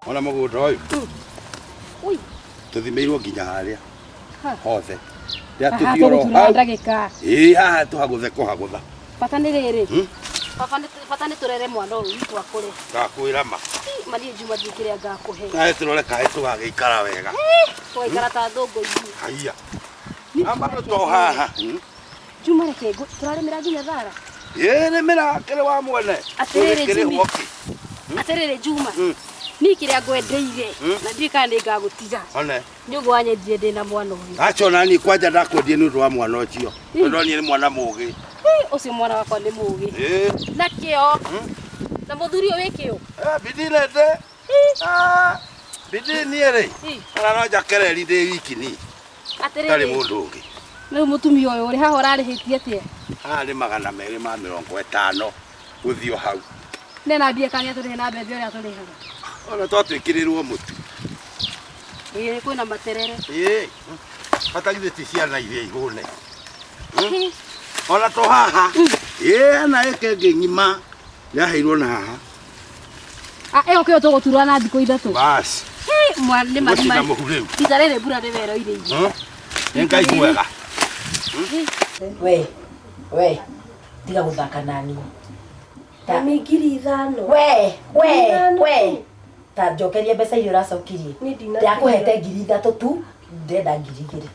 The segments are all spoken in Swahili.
Ona mũgũnda ũyũ. Ui. Tũthimĩirwo nginya harĩa. Hothe. Ya Haha tũthioro. ndagĩka. Haha tũhagũthe kũhagũtha. Bata nĩ rĩrĩ. Bata nĩ tũrere mwana ũyũ witũ akũre. Ngakwĩra ma. Mari Juma ndikĩrĩa ngakũhe. Kaĩ tũrore kaĩ tũgagĩikara wega. Tũgaikara ta thũngũ ici. Haiya. Amba to haha. Juma reke tũrarĩmĩra nginya thara. Rĩmĩra kĩrĩ wa mwene. Atĩrĩrĩ Juma. Ni kĩrĩa ngwendeire na ndirikana nĩ ngagũtiga. One. Nĩ ũguo wanyendire ndĩna mwana ũyũ. Acho nani kwanja ndakwendie nĩ ũndũ wa mwana ũcio. Tondũ niĩ nĩ mwana mũgĩ. Ũcio mwana wakwa nĩ mũgĩ. Na kĩo. Na mũthuri ũyũ wĩkĩo. Bidii lete. Bidii niĩ rĩ. Ona no njakereri ndĩ wiki ni. Atĩrĩrĩ. Tarĩ mũndũ ũngĩ. Rĩu mũtumia ũyũ ũrĩ haha ũrarĩhĩtie atĩa? Haha nĩ 250 gũthio hau. Nena mbia kanya tũrĩhe na mbembe ũrĩa tũrĩhaga. Ona twatwĩkĩrĩrwo mũtu. Kwĩna materere. Batagithĩti ciana iria ihũne. Ona to haha. Na ĩke ngĩng'ima yaheirwo na haha. Ĩyo kĩo tũgũturwo na thikũ ithatũ. Basi. Nĩ marima. Rita rĩrĩ mbura rĩveroire irio. Ngai mwega. We. Tiga gũthaka nani. Ta ngiri 5. We. Ta njokerie mbeca iria ũracokirie. Ndakũhete 3,000 tu, ndenda 2,000.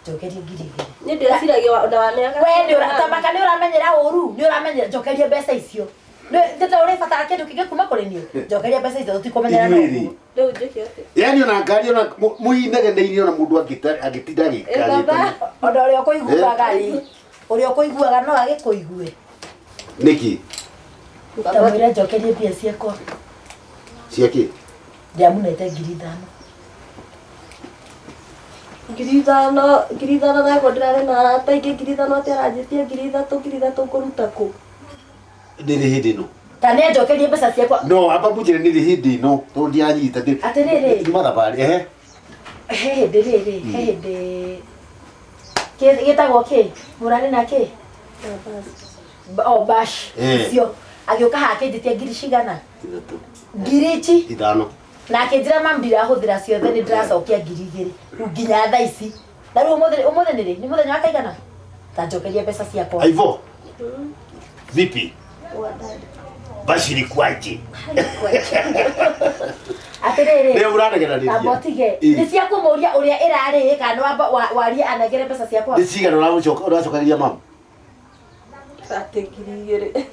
Njokerie 2,000. Nĩ ndĩraciragia na wanega. We nĩ ũratamaka nĩ ũramenyera ũru, nĩ ũramenyera njokerie mbeca icio. Ndete ũrĩ batara kĩndũ kĩngĩ kuma kũrĩ niĩ. Njokerie mbeca icio tũtikũmenyera na ũguo. Rĩu njĩke atĩa? Yani ona ngari ona mũinegene ona mũndũ agĩtinda gĩkarĩte. Ona ũrĩa ũkũiguaga rĩ. Ũrĩa ũkũiguaga no agĩkũigue. Nĩkĩ? Tamwĩra njokerie mbia ciakwa. Ciakĩ? Ndiamunete 5,000. 5,000 na ngo ndĩrarĩ na arata ingĩ 5,000 atĩ aranjĩtie 3,000 kũruta kũ? Nĩrĩ hĩndĩ ĩno. Ta nĩ njokerie mbeca ciakwa. No, amba mũnjĩre nĩrĩ hĩndĩ ĩno, tondũ ndianyita. Atĩrĩrĩ. Nyuma thabarĩ, He hĩndĩ. Gĩtagwo kĩ? Mũrarĩ na kĩ? Bash. Cio. Agĩũka haha akĩnjĩtia ngiri cigana? 5,000. Na akĩnjĩra mami ndirahũthĩra ciothe nĩ ndĩracokia 2,000. Rĩu nginya thaa ici. Na rĩu ũmũthĩ nĩ mũthenya wa kaigana? Ta njokerie mbeca ciakwa. Aivo. Vipi? Basi ilikuwaje? Atĩrĩrĩ. Leo ũranegeranĩria. Ambotige. Nĩ cia kũmũria ũrĩa ĩrarĩ kana warie anegere mbeca ciakwa. Nĩ cigana ũracokeria mama? Atĩ 2,000.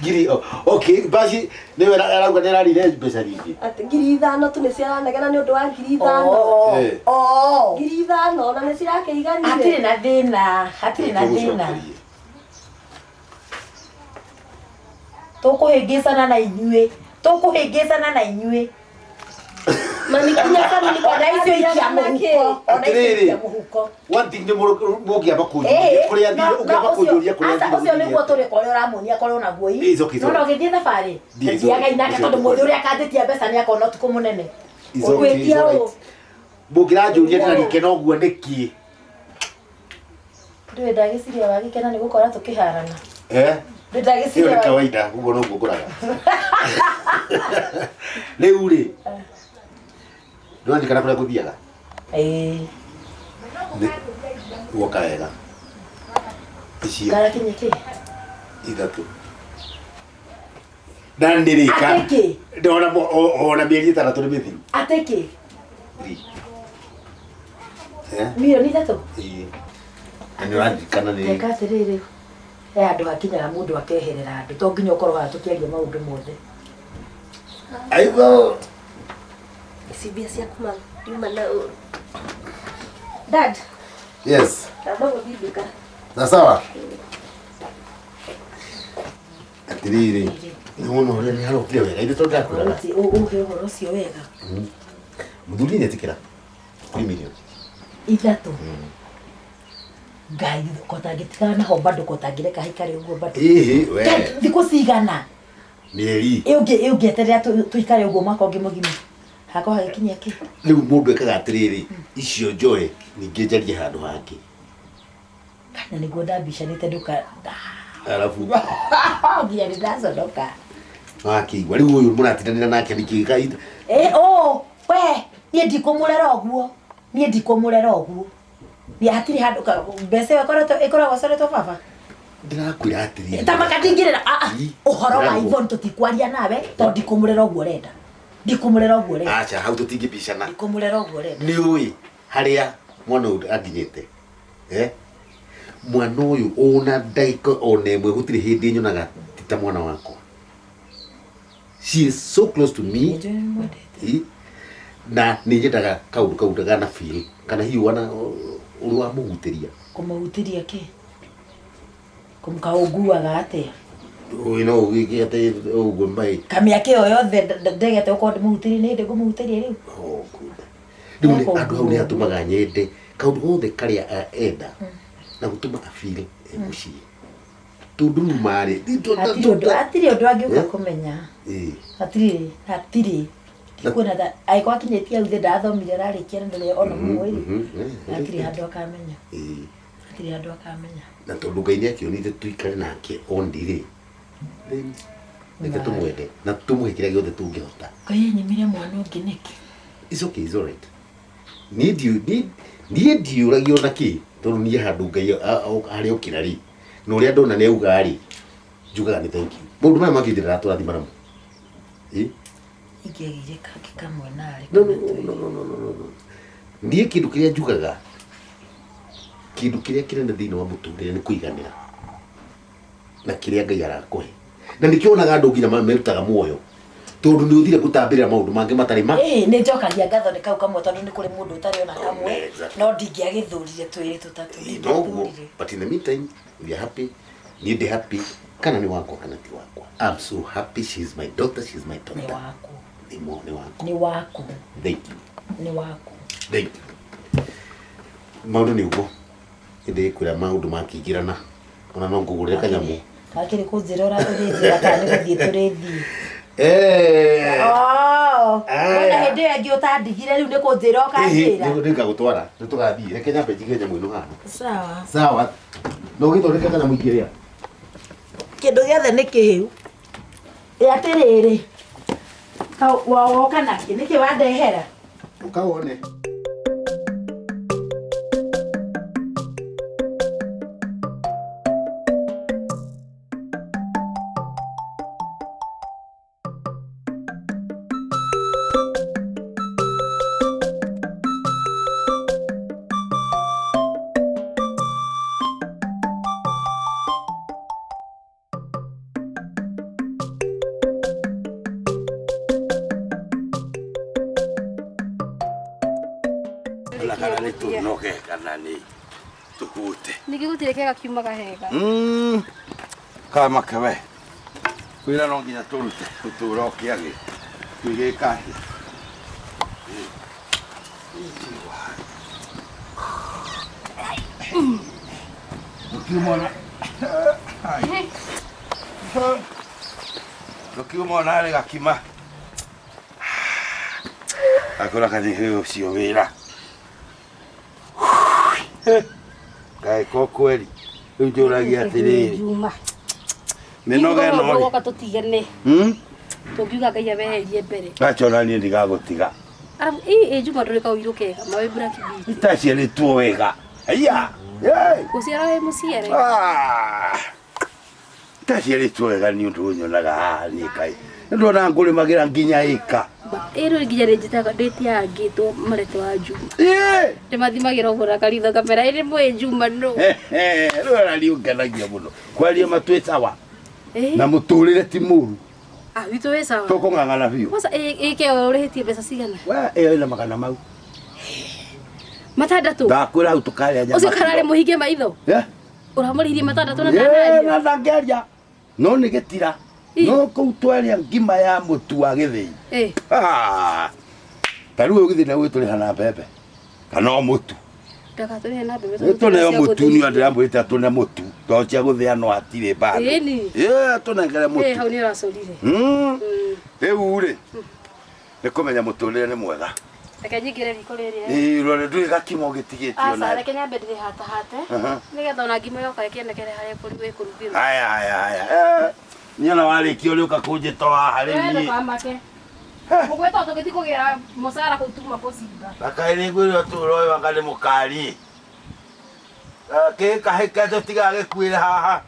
Giri, okay, basi nĩwe arauga nĩ ararire mbeca nyingĩ. Atĩ 5,000 tu nĩ ciaranegena nĩ ũndũ wa 5,000. 5,000 na nĩ cirakĩiganire. Hatirĩ na thĩna, hatirĩ na thĩna. Tũkũhĩngĩcana na inyuĩ. Mami kinya kama niko Ona icio ikia mũhuko. One thing nĩ mũngĩamba kũnjũria kũrĩa thire, ũngĩamba kũnjũria kũrĩa thire. Ũcio nĩguo tũrĩ kũrĩa ũramuonia korwo naguo ii. No ũgĩthiĩ thabarĩ. Thiaga inake tondũ mũndũ ũrĩa akandĩtia mbeca nĩ akona ũtukũ mũnene. Ũgwĩtia ũũ. Mũngĩranjũria na gĩkeno ũguo nĩkĩ? Ndũĩ ndagĩciria wagĩkena nĩ gũkora tũkĩharana. Ndagĩciria nĩ kawaida, ũguo noguo ngũraga. Rĩu rĩ. Ndũrandikana kũrĩa ngũthiaga? Guoka wega. Icio. Karakinye kĩ? 3. Na ndirika. Atĩkĩ. Ona mĩeri 6 nĩ mĩthiru. Atĩkĩ. 3. Milioni 3? Nĩ ũrandikana nĩ. Teka atĩrĩrĩ. Andũ hakinyaga mũndũ akeherera andũ. To nginya ũkorwo haha tũkĩaria maũndũ mothe. Aigo. Sibia ciaku mama. Yuma na Dad. Yes. Tamba gũthindĩka. Na sawa. Atĩrĩrĩ. Nĩwona ũrĩa nĩ harokire wega. Ithe tondũ ndakwĩraga. Ũhe ũhoro ũcio wega. Mũthuri nĩ etĩkĩra. 3 milioni. 3. Ngai kotangĩtigana naho bado kotangĩreka haikare ũguo bado. We. Thikũ cigana? Mĩeri. Ũngĩeterera tũikare ũguo mwaka ũngĩ mũgima. Hako hagĩkinya kĩ? Rĩu mũndũ ekaga atĩrĩrĩ, icio njoe ningĩ njarie handũ hangĩ. Kana nĩguo ndambicanĩte nduka. Alafu nginya nĩ ndaconoka. Akigwa riu uyu muratindanira nake nikika. We nie ndikumurera oguo. Nie ndikumurera oguo. Ni hatiri handu mbese ikoragwo coretwo baba. Ndirakwira atiri. Tamakadingirira uhoro wa Ivon tutikwaria nawe to ndikumurera oguo renda. Ndikumurera oguo renda. Acha hau tutingibicana. Ndikumurera oguo renda. Ni ui haria mwana uyu athinyite. Mwana uyu ona ndaika ona imwe gutiri hindi nyonaga tita mwana wako. She is so close to me. Na nijendaga kaundu na feel kana hiwana urwa muhutiria. Kumuhutiria ki? Kumkaugua atia. No ugigete uguo mbai. Kamia kio yothe ndegete uko muhutiria ni ndi kumuhutiria riu. Riu ni andu hau ni atumaga nyende kaundu gothe karia enda na gutuma afeel mucii. Tundu mari atiri undu angiuka kumenya. Atiri kuna da aiko akinyetia uthe ndathomire rarikia ndole ona mwiri. Atiri handu akamenya. Atiri handu akamenya. Na tondu Ngai ni akionite tuikare nake ondire. Nike tumwende na tumuhe kiria giothe tungihota. Ngai nyimire mwana ungi niki. It's okay, it's all right. Ni ndiuragio na ki tondu ni handu Ngai ari okirari. No ria ndona ne ugari. Njugaga ni thank you. Mundu maya magithira turathima namo. Igegire kaki kamwe nari. No. Ndiye kindu kiria njugaga. Kindu kiria kirenda thina wa muturire ni kuiganira. Na kiria Ngai arakuhe. Na nikionaga andu nginya merutaga muoyo. Tondu ni uthire gutambirira maundu mangi matari ma. Ni njokagia ngatho ni kau kamwe tondu ni kuri mundu utari ona kamwe. No ndingiagithurire twiri tutatu. No, but in the meantime, we are happy. Ni happy. Kana ni wako kana ti wako. I'm so happy. She's my daughter. She's my daughter. Ni wako. Ni wako. Thank you. Ni wako. Thank you. Maundu ni ugo. Inde kwira maundu makigirana. Ona no ngugurira kanyamu. Akiri kuzirora urithi akani guthie turithi. Ona hindi yangi utandigire riu ni kunjira ukanjira. Ni ngagutwara. Ni tugathie. Reke nyambe njige nyamu ino haha. Sawa. Sawa. No githondeka kanyamu ikiria. Kindu giothe ni kihiu. Atiriri. Woka naki niki wandehera. Ukawone. Noke kana ni tukute. Nikigutire kega kiuma gahega. Kama kawe. Kwira no nginya turute tuturo kiagi. Twige kahi. Ukimona. Ukimona ale gakima. Akora kani hiyo sio wira. Kai kokweli. Ujuragia atiriri. Minoga no. Woka tutigane. Tugiuga Ngai abeherie mbere. Achona ni ndigagutiga. Juma ndurika uirukega mawe bura kibi. Itaciari tuo wega. Aya. Yey. Guciara we muciere. Itaciari tuo wega ni undu nyonaga ni kai. Ndona nguri magira nginya ika. Ero nginya njitaga date yangi to marete wa Juma. Ndimathimagira ubura karitha kamera iri mwe Juma no. Rora riunganagia muno. Kwaria matwe sawa. Na muturire ti muru. Wito we sawa. Toko ngangana biu. Wasa ike urehetie mbeca cigana? Wa ina magana mau. Matandatu. Ndakwira hau tukaria nyama. Ucio karare muhige maitho. Uramuririe matandatu na ndanaria. Na ndangeria. No ni getira. No kutwaria ngima ya mutu wa githii. Taru ugithi na gwituri hana bebe. Kana mutu. Ndakaturi na bebe. Tune mutu ni andira mwita tune mutu. To cia guthia no atire bado. Tune ngere mutu. Hau ni racorire. Uri. Nikumenya muturire ni mwega. Reke nyingire riko riri. Rore ndui gakimo gitigetio na. Reke nyambe ndire hata. Nigetha ona ngima yoka ikienekere haria kurugirwo. Aya. Niona warĩkia ũrĩ ũkakũnjĩta harĩ Wewe niĩ. kwa make. Mugweta tugithi kugira musara kutuma posimba. Akaire ngwĩre ũtũũro ũyũ anga nĩ mũkari. Kahĩ kete tigagĩkuĩre haha.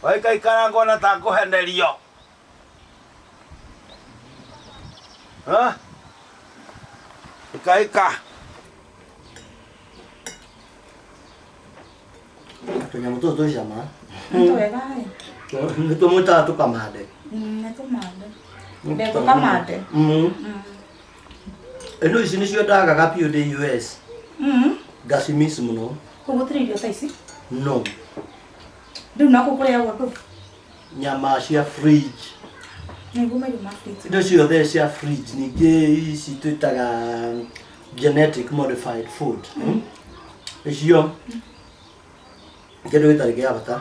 Waikaikara ngona ta ngũhenerio. Ikaika. Tunyamũ tũtũ twĩ cama. Twega ĩ. Nĩtũmwĩtaga tũkamande. Nĩtũmande. Ndekũkamande. Ĩno ici nĩcio ndagaga biũ ndĩ US. Ngacimiss mũno. Kũu gũtirĩ irio ta ici? No. Rĩu nakũ kũrĩagwo kũu? Nyama cia fridge. Nĩguo mairio ma fridge. Indo ciothe cia fridge ningĩ ici twĩtaga genetic modified food. Icio kĩndũ gĩtarĩ gĩa bata.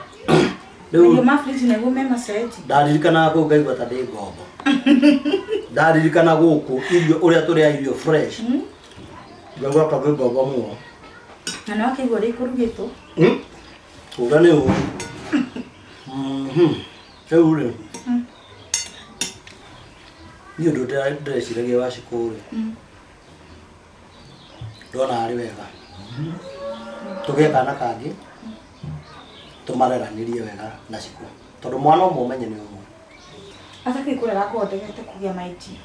Mairio ma fridge nĩguo me macenji. Ndaririkanaga kũu ngaigua ta ndĩ ngombo. Ndaririkana gũkũ irio ũrĩa tũrĩa irio fresh. Ngaigua ta ndĩ ngombo mũno. Na no akĩigua ũrĩa ikũrugĩtwo. Kũga nĩ ũũ. Rĩu rĩ. Niĩ ũndũ ndĩreciragia Wacikũ rĩ. Ndona arĩ wega. Tũgĩe kana kangĩ. Tũmareranĩrie wega na Cikũ. Tondũ mwana ũmwe ũmenye nĩ ũmwe. Atakĩ kũrega akorwo ndegete kũgĩa maiti.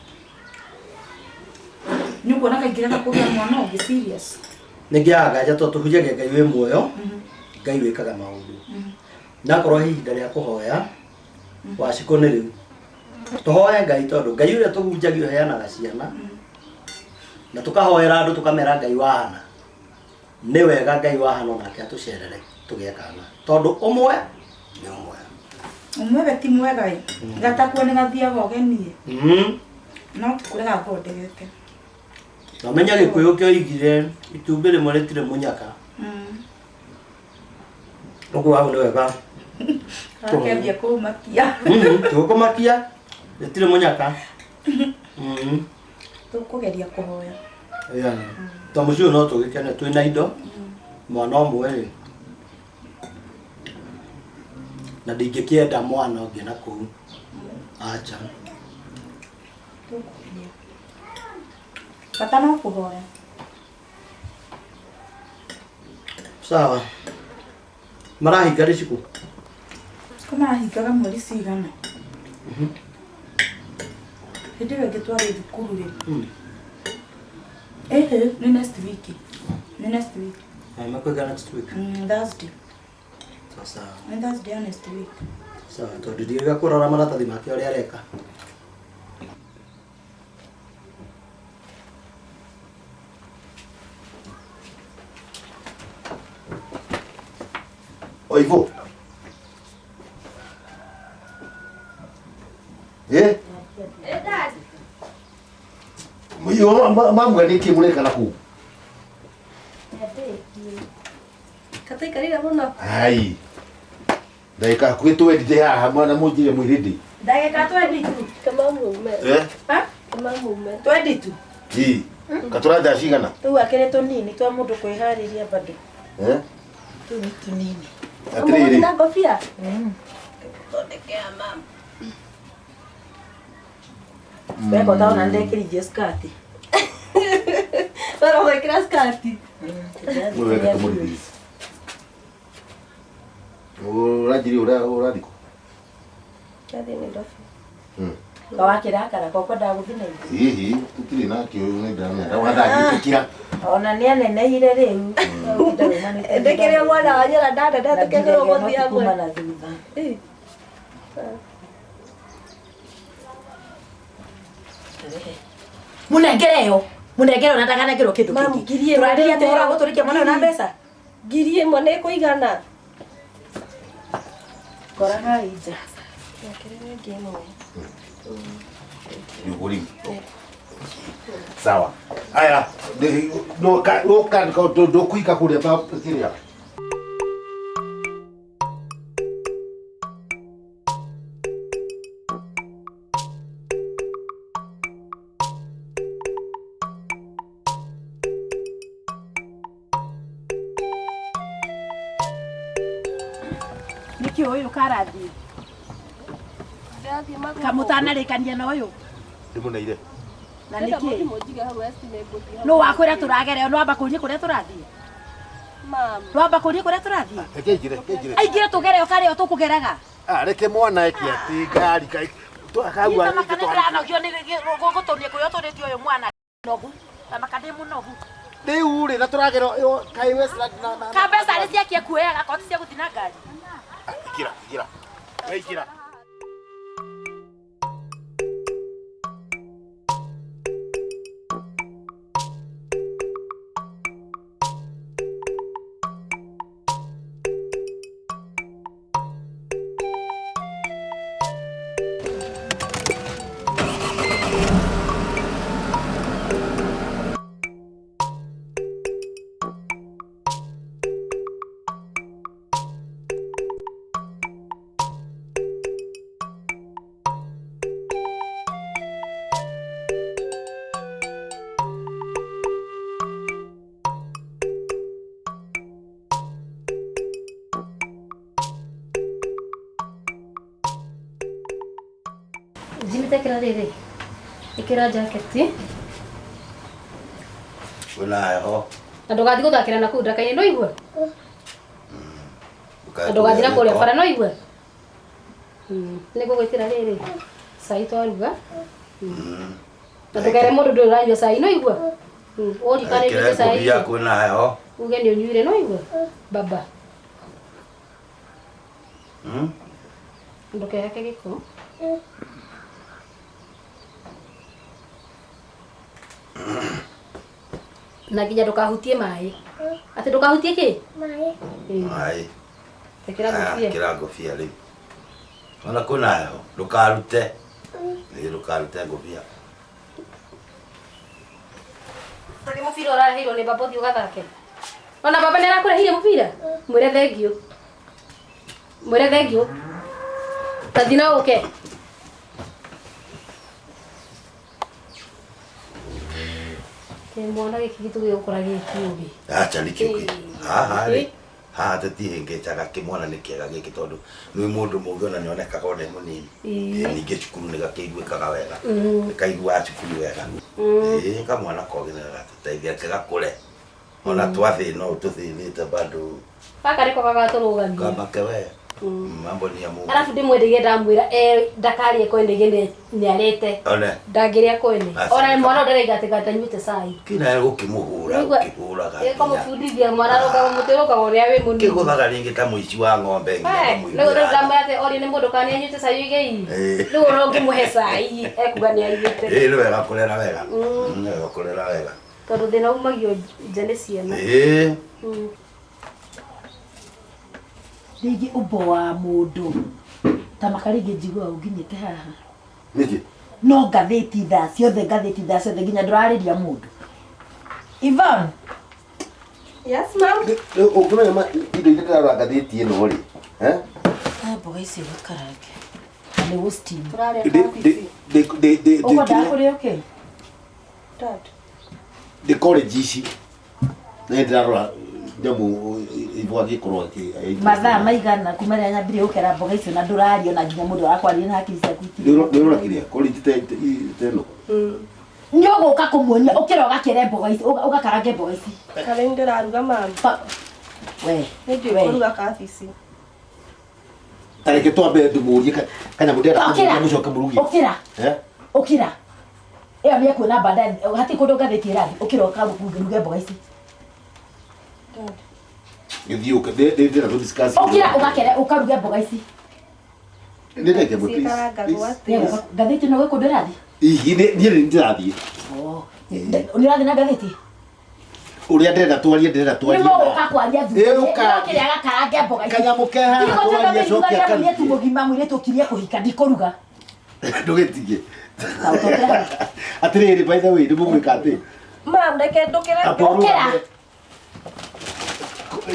Nĩ ũkuona kaingĩ reka kũgĩa mwana ũngĩ serious. Nĩngĩaga nganja tondũ tũhunjagia Ngai wĩ muoyo. Ngai wĩkaga maũndũ. Nakorwo ihinda rĩa kũhoya Wacikũ nĩ rĩu. Tũhoye Ngai tondũ Ngai ũrĩa tũhunjagia ũheanaga ciana. Na tũkahoera andũ tũkamera Ngai wahana. Nĩ wega Ngai wahana onake atũcerere tũgĩe kana. Tondũ ũmwe nĩ ũmwe. Ũmwe we ti mwega ĩ. Gatakuo nĩ gathiaga ũgenie. No tikũrega akorwo ndegete. Na menya Gĩkũyũ kĩoigire itumbĩ rĩmwe rĩtirĩ mũnyaka. Ũguo hau nĩ wega. Akambia kũmakia. Tũkũmakia rĩtirĩ mũnyaka. Tũkũgeria kũhoya. Yani. Tondũ mũciĩ no tũgĩkene twĩna indo. Mwana ũmwe rĩ. Na ndingĩkĩenda mwana ũngĩ na kũu. Acha. Bata no kũhoya. Sawa. Marahinga rĩ Cikũ? Cikũ marahingaga mweri cigana. Hĩndĩ ĩyo ĩngĩ twarĩ thukuru rĩ. Nĩ next week. Nĩ next week. Mekũiga next week. Thursday. Sawa. Nĩ Thursday ya next week. Sawa, tondũ ndiga kũrora maratathi make ũrĩa areka. Oivo. Dad. Yo mamwe nĩ kĩ mũreka na kũu? Kataikarĩra mũno. Ai. Ndagĩka hakuhĩ twendite haha mwana mũnjire mwĩrĩndĩ. Ndagĩka 22. Kama mume. Ha? Kama mume. 22. Ĩ. Katũratha cigana? Tũu akĩrĩ tũnini twa mũndũ kwĩharĩria bado. Tũu nĩ tũnini. Atĩrĩrĩ. Na ngobia. Thondekea mama. Weko utaona ndekĩrithie skati. Pero wekĩra skati. Mwega kũmũrithia. Ũranjiri ũrathi kũ? Kathi nĩ ndofi. Kawakĩrakara kokwa ndagũthiĩ na ithuĩ. Hihi tũtirĩ nakĩo nĩ ndamenya wathagĩtũkira. Ona nĩ aneneire rĩu. Ndekĩrĩa mwana wa nyina ndandenda tũkĩgĩrwo gũthiĩ hamwe. Kuma na thutha. Munengere ona ndakanengerwo kĩndũ Mamu, kĩngĩ. ngiri ĩmwe. Tũrarĩria atĩ ũhoro wa gũtũrĩkia mwana na mbeca. Ngiri ĩmwe nĩ kũigana. Koraga ija. Ndekĩrĩre ngiri ĩmwe. Yuguri. Sawa. Aya, no kan do kuika kule pa kiria. ni uyu karathi kamutana rikania na uyu ndimuneire na niki no wakwira turagere no amba kuria kuria turathie mam no amba kuria kuria turathie ngejire aingire tugere ukare tukugeraga reke mwana eki ati ngari kai twakagwa makana nogio ni gugutunie kuyo turitio uyu mwana nogu na makade munogu riu ri na turagera kai Westland na kabesa ri ciakie kuoyaga koti cia guthina ngari ikira weikira Jimite kira riri. Ikira jacket. Wena ho. Ndogathi guthakira na kunda kaini no igwa. Ndogathi na kuria bara no igwa. Nego gwetira riri. Sai to aruga. Ndogere mundu nduranyua sai no igwa. Ori kare ni sai. Ya kuna ho. Uge ni unyuire no igwa. Baba. Ndoke yake giko. Na nginya ndukahutie mai. Ati ndukahutie ki? Mai. Tekira ngofia. Kira ngofia ri. Ona kuna ho. Ndukarute. Ni ndukarute ngofia. Tagi mufira urahirwo ni baba thi ugathake. Ona baba ni arakurehire mufira? Mwire thengio. Mwire thengio. Tathina uke. Mwana giki gitu gikura gikiugi. Acha nikiugi. Ha ri. Ha tati henge chaga kimwana nikiega giki tondu ni mundu mungi ona nionekaga one munini. Ninge cukuru ni gakeiguikaga wega. Kaigua cukuru wega. Kamwana kogenera tutaithia kagakure. Ona twathi no tuthithite bado. Pakariko gagaturugania. Kamake we. Mambo ni ya Mungu. Alafu ndimwendegie ndamwira ndakarie kwende ni arete. Ona. Ndagiria kwene. Ona mwana ndaraiga tigata nyute sai. Kina gukimuhura ukihuraga. Kama fundithia mwana roka muteroka uria we munini. Kiguthaga ringi ta muici wa ng'ombe nginya muici. Leo ndamwate ori ni mundu kania nyute sai igei. Leo rongi muhe sai ekuga ni aigite. Ni wega kurera wega. Ni wega kurera wega. Tondu thina umagio njane ciana. Rigi ubo wa mundu ta makarige njigua unginyite haha niki no ngatheti tha ciothe nginya ndurariria mundu Ivan. Yes ma'am. Ukimenya indo iria ndĩrarora ngathĩti ĩno rĩ mboga ici gũkarange nĩ gũsteam ũguo ndakũrĩa okay Dad. the college ici nĩ ndĩrarora nyamu ibwa gĩkorwo mathaa maigana kuma rĩrĩa nyambire gũkera mboga icio na ndũrario na nginya mũndũ arakwarĩria na hakiri ciaku nĩũrona kĩrĩa college teno nĩ ũgũka kũmuonia ũkĩra ũgakere mboga ici ũgakarange mboga ici Kare ndĩraruga ma'am. We Nĩ kũruga kabici. tareke twambe ndĩmũrie kanyamũ ndĩra mũcoke mũrugie ũkĩra ĩyo nĩ ekuona baadaye hatirĩ kũndũ ngathĩtie rathi ũkĩra ũkaruge mboga ici gĩthiũke ndĩra tũ discuss ũkĩra ũgakere ũkaruge mboga ici ndĩreke mũtĩ ngathĩti no gĩkũndũ rathi ihi niĩ ndĩrathiĩ nĩ ũrathiĩ na ngathĩti uria ndĩrenda twarie nĩ mũgũka kwaria thukĩrĩa agakarange mboga ici kanyamũ keha twarie cokia kanĩ mũgima mwĩrĩ tũkirie kũhika ndikũruga ndũgĩtige atĩrĩrĩ by the way ndĩmũgwĩka atĩ Ma'am, reke ndũkĩre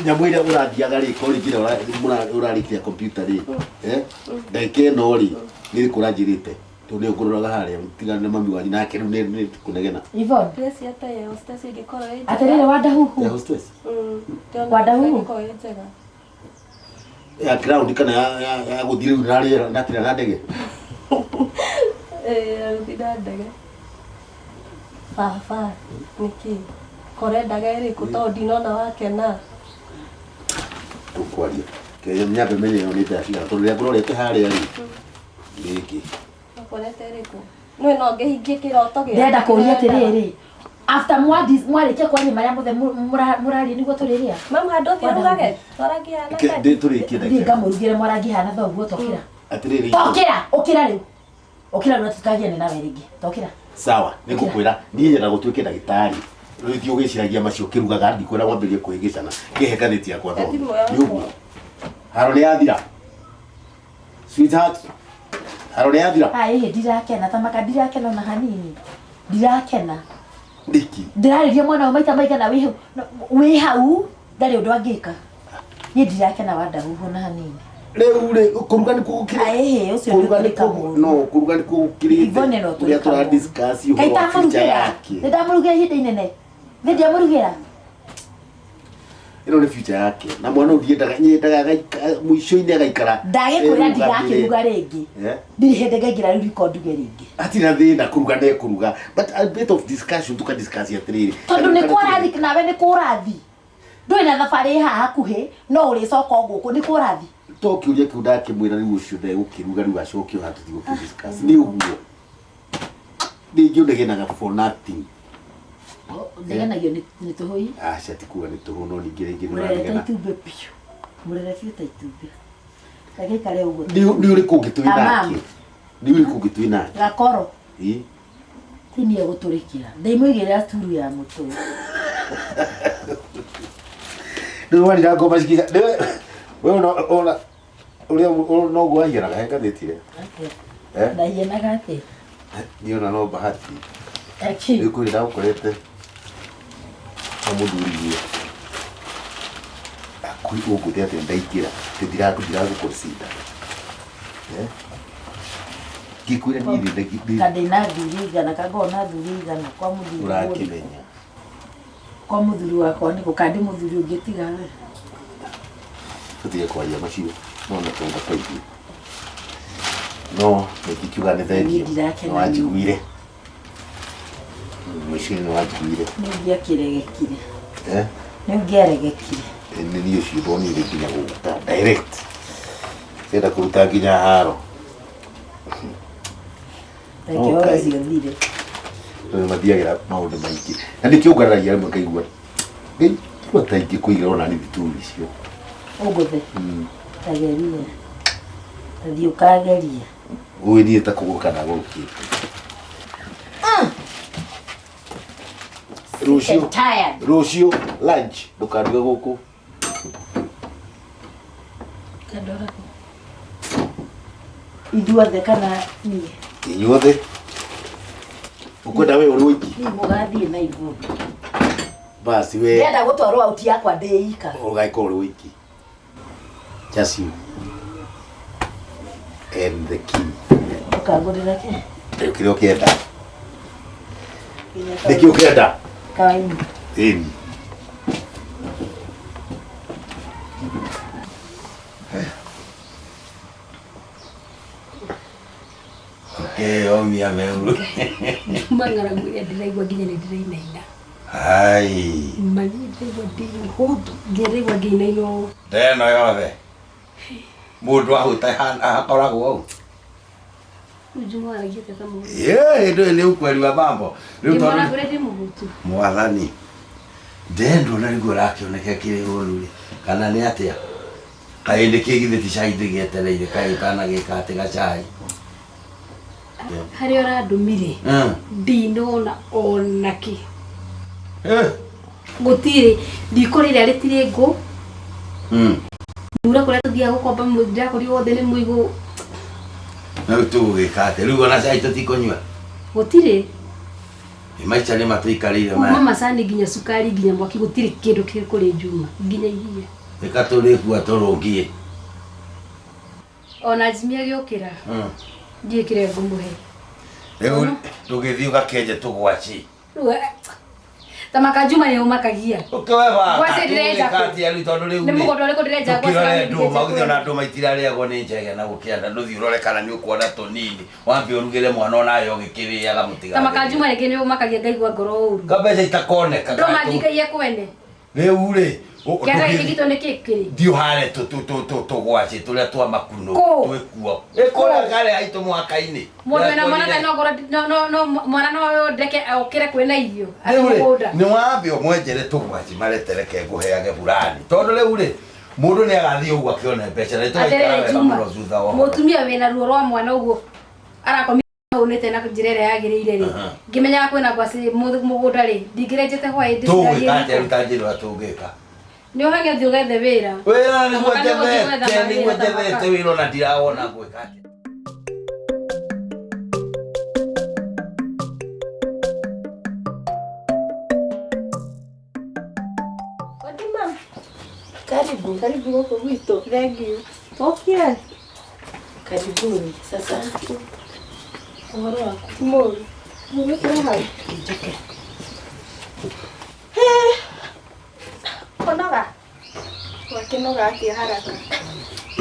nyamũ ĩrĩa ũrathiaga rĩ korĩngire ũrarĩkia kompiuta rĩ ndagĩka ĩno rĩ nĩ kũranjĩrĩte tondũ nĩ ũkũroraga harĩa tigana na mami wanyu nake rĩu nĩ kũnegena Yvonne Grace hata ya hostess ingĩkorwo atĩrĩrĩ wanda huhu ya hostess Wanda huhu ya ground kana ya guthire rari na kina na ndege Ruthira ndege. Baba, niki. Kore ndege iriku to ndinona wakena. Tukwaria. Ke nyambe menye ni tacia to ria ngorete haria ri. Giki. Korete iriku. No no ngehingie kiroto gya. Ndenda kuria atiriri. After mwarikia kwani maria mothe murari niguo turiria. Mama ndothi arugage. Twarangi hana. Ke turikie Ndi ngamurugire mwarangi hana thoguo tokira. Atiriri. Tokira, ukira riu. Ukira no tukagia ni nawe ringi. Tokira. Sawa, nikukwira nie nyenda gutwike ndagitari. Rithio giciragia macio kirugaga ndikwira gwambirie kwigicana. Kihekaniti yakwa tho. Yugo. Haro ni athira. Sweetheart. Haro ni athira. Ai ndirakena tamaka ndirakena na hanini. Ndirakena. Ndiki. Ndirariria mwana wa maita maigana wi hau ndari undu angika. Ni ndirakena wanda huho na hanini. Rĩu kuruga nĩ kũgũkire. Aĩ ũcio nĩ ũkũrĩka mũno. No, kuruga nĩ kũgũkire. Ivone no tũrĩka. Tũra discuss ũhoro wa future yake. Nĩ ndamũrugĩra ihinda inene. Nĩ ndiamũrugĩra. Ĩno nĩ future yake. Na mwana ũthiendaga nyendaga mũico-inĩ agaikara. Ndagĩkwĩra ndigakĩruga rĩngĩ. Ndirĩ hĩndĩ ngaingĩra rĩu riko nduge rĩngĩ. Hatirĩ thĩna kuruga nĩ kũruga. But a bit of discussion tũkadiscuss atĩrĩrĩ. Tondũ nĩ kũrathi nawe nĩ kũrathi. Ndũrĩ na thabarĩ haha hakuhĩ no ũrĩcoka gũkũ nĩ kũrathi. Tokiuria kiu ndakĩmwĩra rĩu ũcio ndegũkĩruga rĩu acokio haha tũtigũkĩdiscuss. Nĩ ũguo. Ndingĩ ũndegenaga for nothing. Ndegenagio nĩ tũhũi. Aca tikuga nĩ tũhũ no ningĩ rĩngĩ Mũrere ta itumbĩ piũ. Mũrere biũ ta itumbĩ. Gagĩikare ũguo. Nĩ ũrĩkũ ũngĩtũĩ nake? Nĩ ũrĩkũ ũngĩtũĩ nake? Gakoro. Ĩ. Tini egũtũrĩkĩra. Ndaimũigĩrĩra turu ya mũtwe. Ndio wani ngoma cikiza. Wewe ona uria no gwahiera gahenga thitire. Ndahianaga atĩ. Niona no bahati. Aki. Nĩ kwĩra ũkorete amuthuririe. Akui ũgũthe atĩ ndaikĩra. Ndira gũkũricida. Gikwĩra niĩ ndĩ. Kadĩna thuri igana kangona thuri igana kwa mũthuri. Ũrakĩmenya. Kwa mũthuri wakwa nĩ gũkandĩ mũthuri ũngĩ tiga we. Tutige kwaria macio no natonga kaingĩ no nĩkiuga nĩ thengiũ no wanjiguire mũico-inĩ wanjiguire nĩ ũngĩakĩregekire nĩ ũngĩaregekire nĩ niĩ ũcio thonire nginya gũta direct cienda kũruta nginya haro rekĩora ciothire nĩ mathiagĩra maũndũ maingĩ na nĩkĩũngararagia rĩmwe ngaigua ta ingĩkũigĩra ona nĩ thituri icio ũgũthe tageria tathi ũkageria ũĩ niĩ ta kũgũrũka na gũrũkĩte rũciũ lunch ndũkaruge gũkũ ithuothe kana niĩ inyuothe ũkwenda we ũrĩ wiki mũgathiĩ na igũrũ basi we ndĩrenda gũtwarwo auti yakwa ndĩika ũgagĩkorwo ũrĩ wiki just you and the king ũkagũrĩra kĩ kĩrĩa ũkĩenda nĩkĩ ũkĩenda kawaini ĩni omia meuru Mangara mwĩrĩa ndĩraigua nginya nĩ ndĩrainaina. ai Magĩndaigua ndĩhũndũ ngĩraigua ngĩinaina ũũ. ndeno yothe mũndũ ahuta akoragwo au Ujuma aragiĩte ta mũndũ. ĩndũ nĩ ũkweri wa mambo rĩu Ndĩmona kũrĩa ndĩ mũhutu. mwathani ndendo na rĩguo rakĩoneka kĩrĩ ũru-rĩ kana nĩ atĩa kaĩ ndĩ kĩgithĩ ti cai ndĩgĩetereire kaĩ ũtanagĩka atĩ gacai Harĩa ũrandũmire ndinona ona kĩ. Gũtirĩ riko rĩrĩa rĩtirĩ ngũ. Nura kũrĩa tũthiaga gũkomba ndĩrakorirwo wothe nĩ mũigũ. na rĩu tũgũgĩka atĩ rĩu ona cai tũtikũnyua Gũtirĩ. maica nĩ matũikarĩire Kuma macani nginya cukari nginya mwaki gũtirĩ kĩndũ kĩrĩ kũrĩ njuma nginya iria. ĩka tũrĩkua tũrũngie Ona Jimmy agĩũkĩra. Ndiĩkire ngũmũhe. rĩu tũgĩthiĩ ũgakenje tũgwaci Tamaka Juma ni umakagia. Ukeweva. Kwase direja. Kati ya litondo leu. Ni mugo dole ko direja kwa sababu ndo magithio na ndo maitira ria go ni njega na gukianda nduthi urorekana ni ukuona tonini. Wambi urugire mwana ona yo gikiriaga mutiga. Tamaka Juma ni gene umakagia ngaigwa ngoro uru. Kabeca itakoneka. Ndo mathika ye kwende. Riu ri. Kera gito ni kikiri. Dio hare to gwaci turia twa makuno twekuo. Ekora gare aitu mwaka-ini. Mundu na mwana no gora no mwana no ndeke okire kwena irio. Ni wambi omwenjere tugwaci maretereke nguheage burani. Tondu riu ri mundu ni agathie uguo akiona mbeca na itoikara wega muno thutha wa. Mutumia wina ruo rwa mwana uguo arakomia unete na njirere yagirire ri. Ngimenya kwena gwasi mugunda ri ndingirejete hwae ndisigaye. Tu kate rutanjiro atungika. Ni ohange thiugethe wira. Wira ni gwetete wira na ndirawona gwika. Karibu huko wito. Thank you. Okay. Karibuni. Sasa Uhoro wako. Moro. Umekula hai. Njoke. Konoga. Wakinoga atia haraka.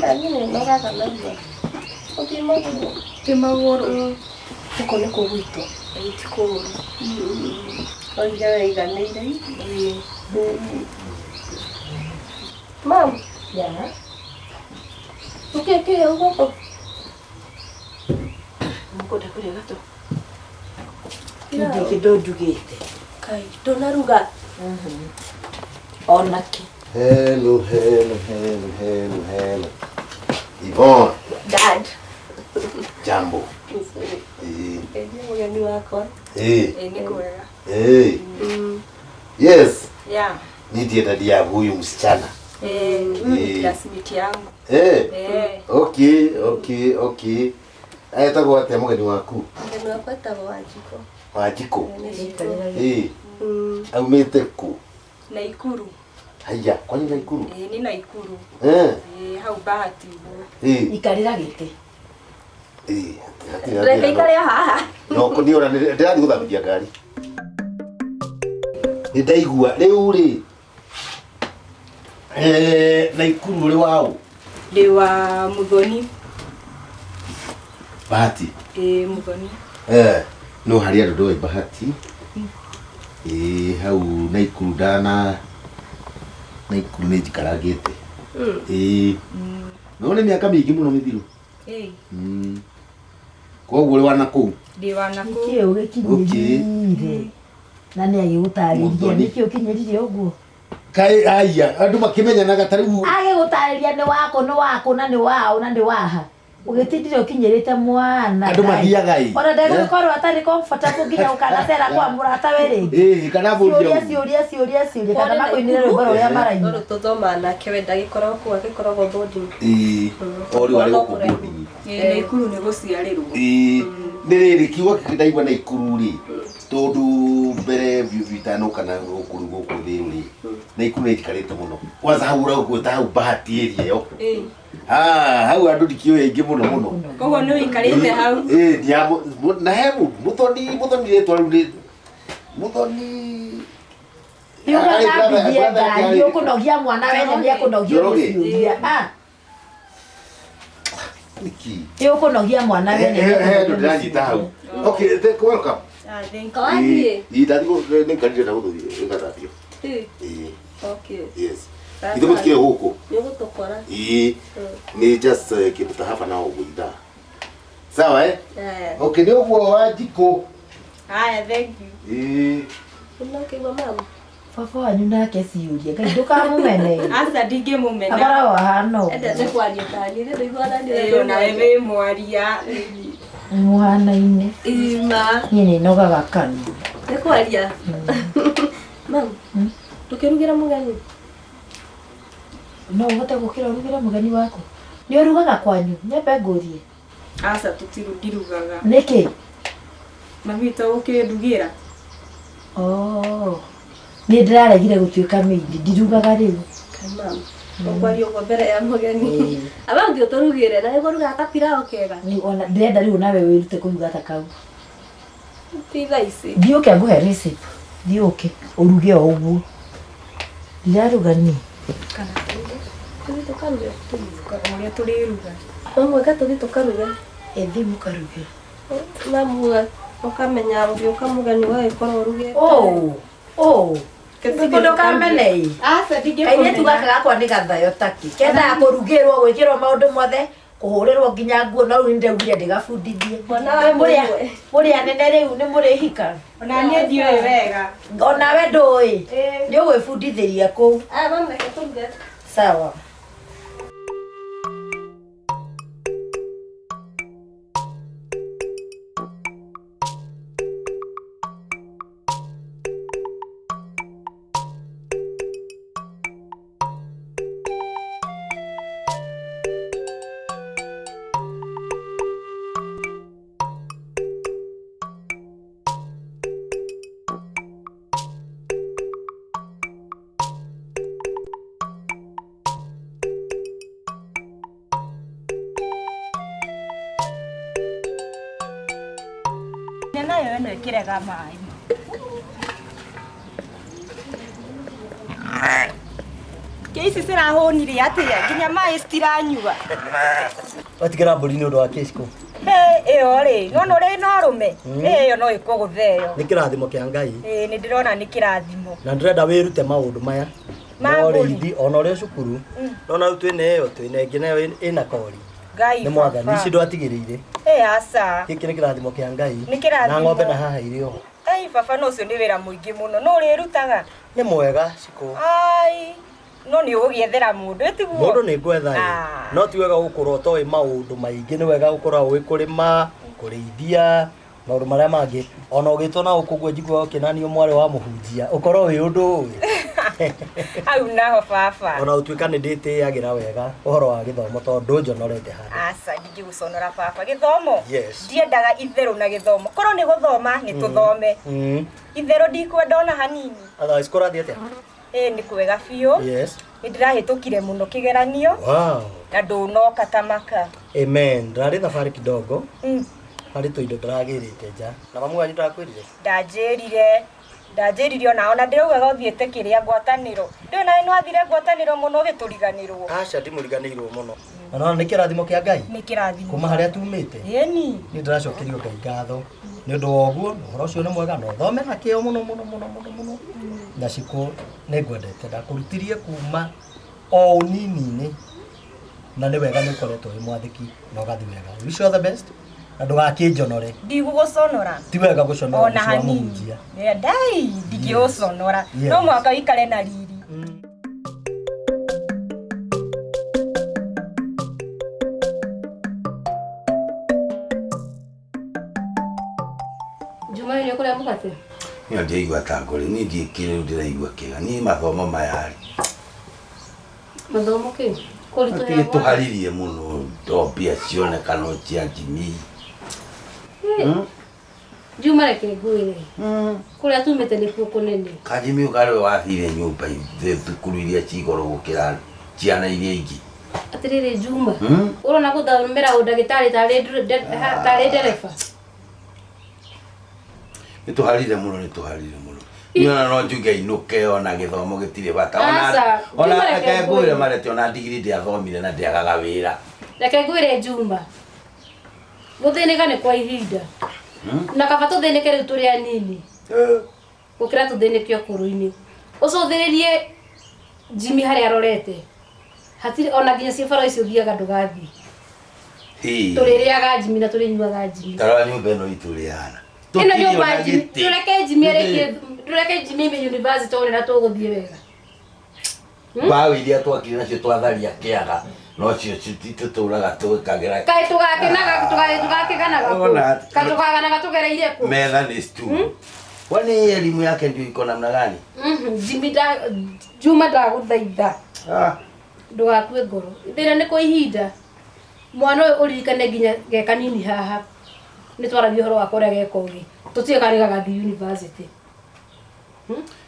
Lakini noga kana ndio. Kimagoro. Uko niko wito. Aitikoro. Oiga wega neire. Mam. Ya. Ukeke uko. Muko takure gato. Kindi kido dugete. Kai donaruga. Onaki. Hello. Yvonne. Dad. Jambo. Mgeni wako. Niko wega. Yes. Yeah. Ndiye dadi ya huyu msichana. Huyu ni classmate yangu. Okay. Ayetagwo atia mugeni waku? Mgeni wako etagwo Wanjiko. Wanjiko. Aumite ku? Naikuru. Haya, kwani Naikuru? Ni Naikuru. Hau Bahati uguo. Ikarira gite. Reka ikaria haha. No kuni ora ndirathi guthambia ngari. Ni ndaigua riu ri. Naikuru ri wao. Ndi wa Muthoni. Bahati. Muthoni. No hari andu ndoi Bahati. Hau Naikuru dana. Naikuru ni jikaragite. No ni miaka mingi muno mithiru. Koguo ri wana kuu. Ndi wana kuu. Kio gikinyirire. Na ni agigutariria nikio kinyirire uguo. Kai aya andu makimenyanaga tariu. Agigutariria ni wako na ni wao na ndi waha. Ugitindire ukinyirite mwana. Andu mathiaga i. Ona ndege korwo atari comfortable nginya ukanacera kwa murata weri. Kana buria. Ciuria kana makoinire rwimbo ruria maraini. Oro tuthoma nake wenda gikorwo ku agikorwo boarding. Ori wari ku boarding. Naikuru ni guciarirwo. Ni riri kiugo kitaigwa Naikuru ri. Tondu mbere vitano kana gukuru guku thiru ri. Naikuru ni jikarite muno. Kwanza hau ugweta hau Bahati area yo. Hau andu ndikio ingi muno. Koguo ni wikarite hau. Ndiamo na hemu muthoni ritwa riu ni muthoni. Yuko na ndio kunogia mwana wene ndia kunogia ciuria. Niki. Yuko kunogia mwana wene. Ndo ndanyita hau. Okay, welcome. Thank you. Idathigo ni ngarire na guthii gathambio. Okay. Yes. Ithu mutikire guku. Nigutokora. Ni just kibuta hapa na uguitha. Sawa Okay, ni uguo Wanjiko. Haya, thank you. Unakiwa mama. Baba wanyu nake ciuria ngai ndukamumene. Asa ndingimumena. Agora wahano. Endete kwaria tani ni ndiguaranire na wewe mwaria. Mwana-ini. Ima. Ni nogaga kanu. Ni kwaria. Mam. Tukirugira mugeni. No uhote gukira urugira mugeni wako. Ni urugaga kwanyu, nyembe ngurie. Asa tutirugirugaga. Niki? Mami to ukirugira. Ni ndiraregire gutuika mindi, ndirugaga riu. Mama. Okwario kwa mbere ya mugeni. Abangi uturugire na iguruga kapira okega. Ni ona ndenda riu nawe wirute kuruga ta kau. Tiga ici. Ndiuke nguhe recipe. Thiũke ũruge o ũguo. Ndiraruga ni. Kana tũthiĩ tũkaruge ũrĩa tũrĩruga. Mwega tũthiĩ tũkaruge. Ethi mũkaruge. Mamuga ũkamenya ũngĩũka mũgeni wagĩkorwo ũrugĩte. Kĩndũ kamenei. Kairĩtu gaka gakwa nĩ gathayo taki. Kendaga kũrugĩrwo gwĩkĩrwo maũndũ mothe kũhũrĩrwo nginya nguo no rĩu nĩndaugire ndĩgabundithie. Mũrĩ anene rĩu nĩ mũrĩhika. Ona niĩ ndiũĩ wega. Ona we ndũĩ. Nĩ ũgwĩbundithĩria kũu. Mama reke tũruge. Sawa. Nayo ĩno ĩkĩrega maĩ. Kĩici cirahũnire atĩa nginya maĩ citiranyua. Watigĩra mbũri nĩ ũndũ wa kĩciko. Ĩyo rĩ, nona ũrĩ na ũrũme. Ĩyo no ĩkũgũtheyo. Nĩ kĩrathimo kĩa Ngai. Nĩ ndĩrona nĩ kĩrathimo. Na ndĩrenda wĩrute maũndũ maya. Morithi ona ũrĩa cukuru. Nona rĩu twĩna ĩyo twĩna ĩngĩ nayo ĩna kori. Ngai. Nĩ mwathani ici ndwatigĩrĩire. Aca. Gĩkĩ nĩ kĩrathimo kĩa Ngai. Nĩ kĩrathimo. Na ng'ombe na haha irĩ o. Baba no ũcio nĩ wĩra mũingĩ mũno. No ũrĩrutaga. Nĩ mwega ciko. No nĩ ũgũgĩethera mũndũ ĩtiguo. Mũndũ nĩ ngwetha ĩ. No ti wega gũkorwo ũtoĩ maũndũ maingĩ, nĩ wega gũkorwo ũĩ kũrĩma, kũrĩithia, maũndũ marĩa mangĩ. Ona ũgĩtwo na ũkũguo njiguaga ũkĩnanio mwarĩ wa mũhunjia, ũkorwo wĩ ũndũ ũĩ. Hau naho baba. Ona ũtuĩka nĩ ndĩtĩagĩra wega ũhoro wa gĩthomo tondũ njonorete handũ. Aca ndingĩgũconora baba gĩthomo. Yes. Ndiendaga itherũ na gĩthomo. Korwo nĩ gũthoma nĩ tũthome. Itherũ ndikwenda ona hanini. Otherwise kũrathiĩ atĩa? Nĩ kwega biũ. Yes. Nĩ ndĩrahĩtũkire mũno kĩgeranio. Wow. Na ndũnoka ta maka. Amen. Ndarĩ thabarĩ kidogo. Harĩ tũindo ndĩragĩrĩte nja. Na mamu wanyu ndakwĩrire? Ndanjĩrire ona ndĩraugaga ũthiĩte kĩrĩa ngwatanĩro. Ndĩrĩ nawe nĩwathire ngwatanĩro mũno ũgĩtũriganĩrwo. Aca ndimũriganĩirwo mũno. Na nĩ kĩrathimo kĩa Ngai? Nĩ kĩrathimo. Kuma harĩa tumĩte? Ĩni. Nĩ ndĩracokerio Ngai ngatho. Nĩ ũndũ wa ũguo ũhoro ũcio nĩ mwega na ũthome na kĩo mũno. Na ciko nĩ ngwendete ndakũrutirie kuma o ũnini-inĩ na nĩ wega nĩ ũkoretwo wĩ mwathĩki na ũgathiĩ wega. Wish you all the best. Na ndũgakĩnjonore. Ndigũgũconora. Ti wega gũconora ona hanini. Ndai ndingĩgũconora. No mwaka wĩikare na riri. Juma nĩ kũrĩa mũgate? Niĩ ndĩigua ta ngũrĩ, niĩ ndiĩkĩrĩu ndĩraigua kĩega. Niĩ mathomo maya rĩ. Mathomo kĩ? Kũritũhĩra tũharirie mũno to mbia cionekana cia Jimmy. Juma reke ngwĩre. Kũrĩa tumĩte nĩ kuo kũnene. Ka Jimmy ũkarĩ wathire nyũmba thukuru iria cigoro gũkĩra ciana iria ingĩ. Atĩrĩrĩ Juma. Ũrona gũthomera ũndagĩtarĩ tarĩ ndereba. Nĩtũharire mũno. Niona no njuge inuke ona gĩthomo gĩtirĩ bata. Ona reke ngwĩre marete ona ndigiri ndiathomire na ndiagaga wĩra. Reke ngwĩre Juma. Gũthĩnĩka nĩ kwa ihinda. Na kaba tũthĩnĩke rĩu tũrĩ anini. Gũkĩra tũthĩnĩke ũkũrũ-inĩ. Ũcũthĩrĩrie Jimmy harĩa arorete. Hatirĩ ona nginya ciĩbara icio thiaga ndũgathiĩ. Tũrĩrĩaga Jimmy na tũrĩnyuaga Jimmy. Tarora nyũmba ĩno itũ rĩhana. Ĩno nyũmba Jimmy. Tũreke Jimmy university one na tũgũthiĩ wega. Mbaũ iria twakire nacio twatharia kĩaga no cio tũtũraga tũgĩkagĩra. Kaĩ tũgakĩganaga tũgereire kũ? Metha nĩ stu. Kwani elimu yake ndio iko namna gani? Jimmy Juma ndagũthaitha. Ndũgakue ngoro. Thĩna nĩ kwa ihinda. Mwana ũyũ ũririkane nginya ge kanini haha. Nĩ twaragia ũhoro wakwa ũrĩa geka ũgĩ. Tũtiĩ karĩ gagathiĩ university.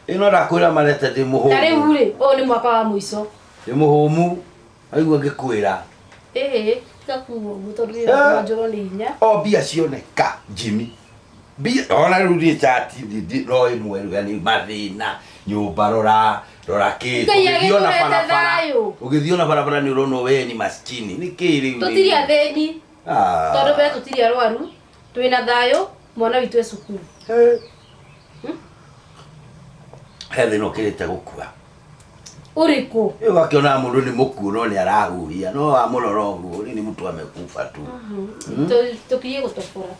Ĩno ndakwĩra marete ndĩ mũhũmu. Na rĩu rĩ, ũyũ nĩ mwaka wa mũico. Ndĩ mũhũmu. Aigua ngĩkwĩra. Gakuo ũguo tondũ wĩra njoro nĩ hinya. O mbia cioneka Jimmy. Bi ona rudi chat di roi mwe yani mathina nyumba rora kitu ugiona barabara ni urono we ni maskini ni kiri tutiri atheni tondu be tutiri arwaru twina thayo mwana witu e cukuru hele no kirete gukua uriku wakiona mundu ni muku no ni arahuhia no amurorogu ni mtu amekufa tu tukiye gutofora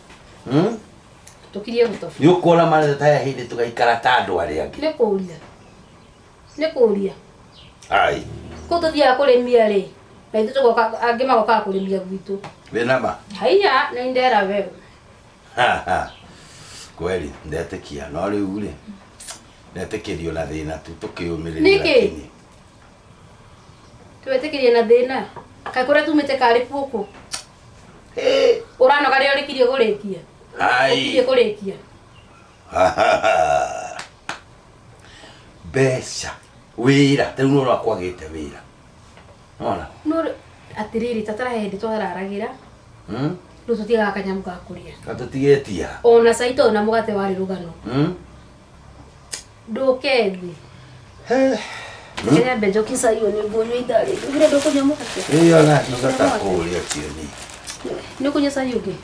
tukiye gutofora ni ukora mara taya hindi tugaikara tando ari angi ne kuria ai ko tuthia kurimia ri na ithu tugoka angi magoka kurimia gwitu wena ma haiya na indera wewe kweli ndetekia no riu ri ndetekirio na thina tu tukiumirira niki twetekirie na thina kai kuria tumite kari puku uranoga ri orikirie kurikia ai kurikia besha wira tenu no akwagite wira ona no atiriri tatara hindi twararagira ru tutiga kanyamu ga kuria katutigetia ona saito na mugate wari rugano ndukethi kenya bejo kisa hiyo ni bonyo idari vile ndoko nyamukate iyo na tuzata kuria tioni ni kunyesa yuge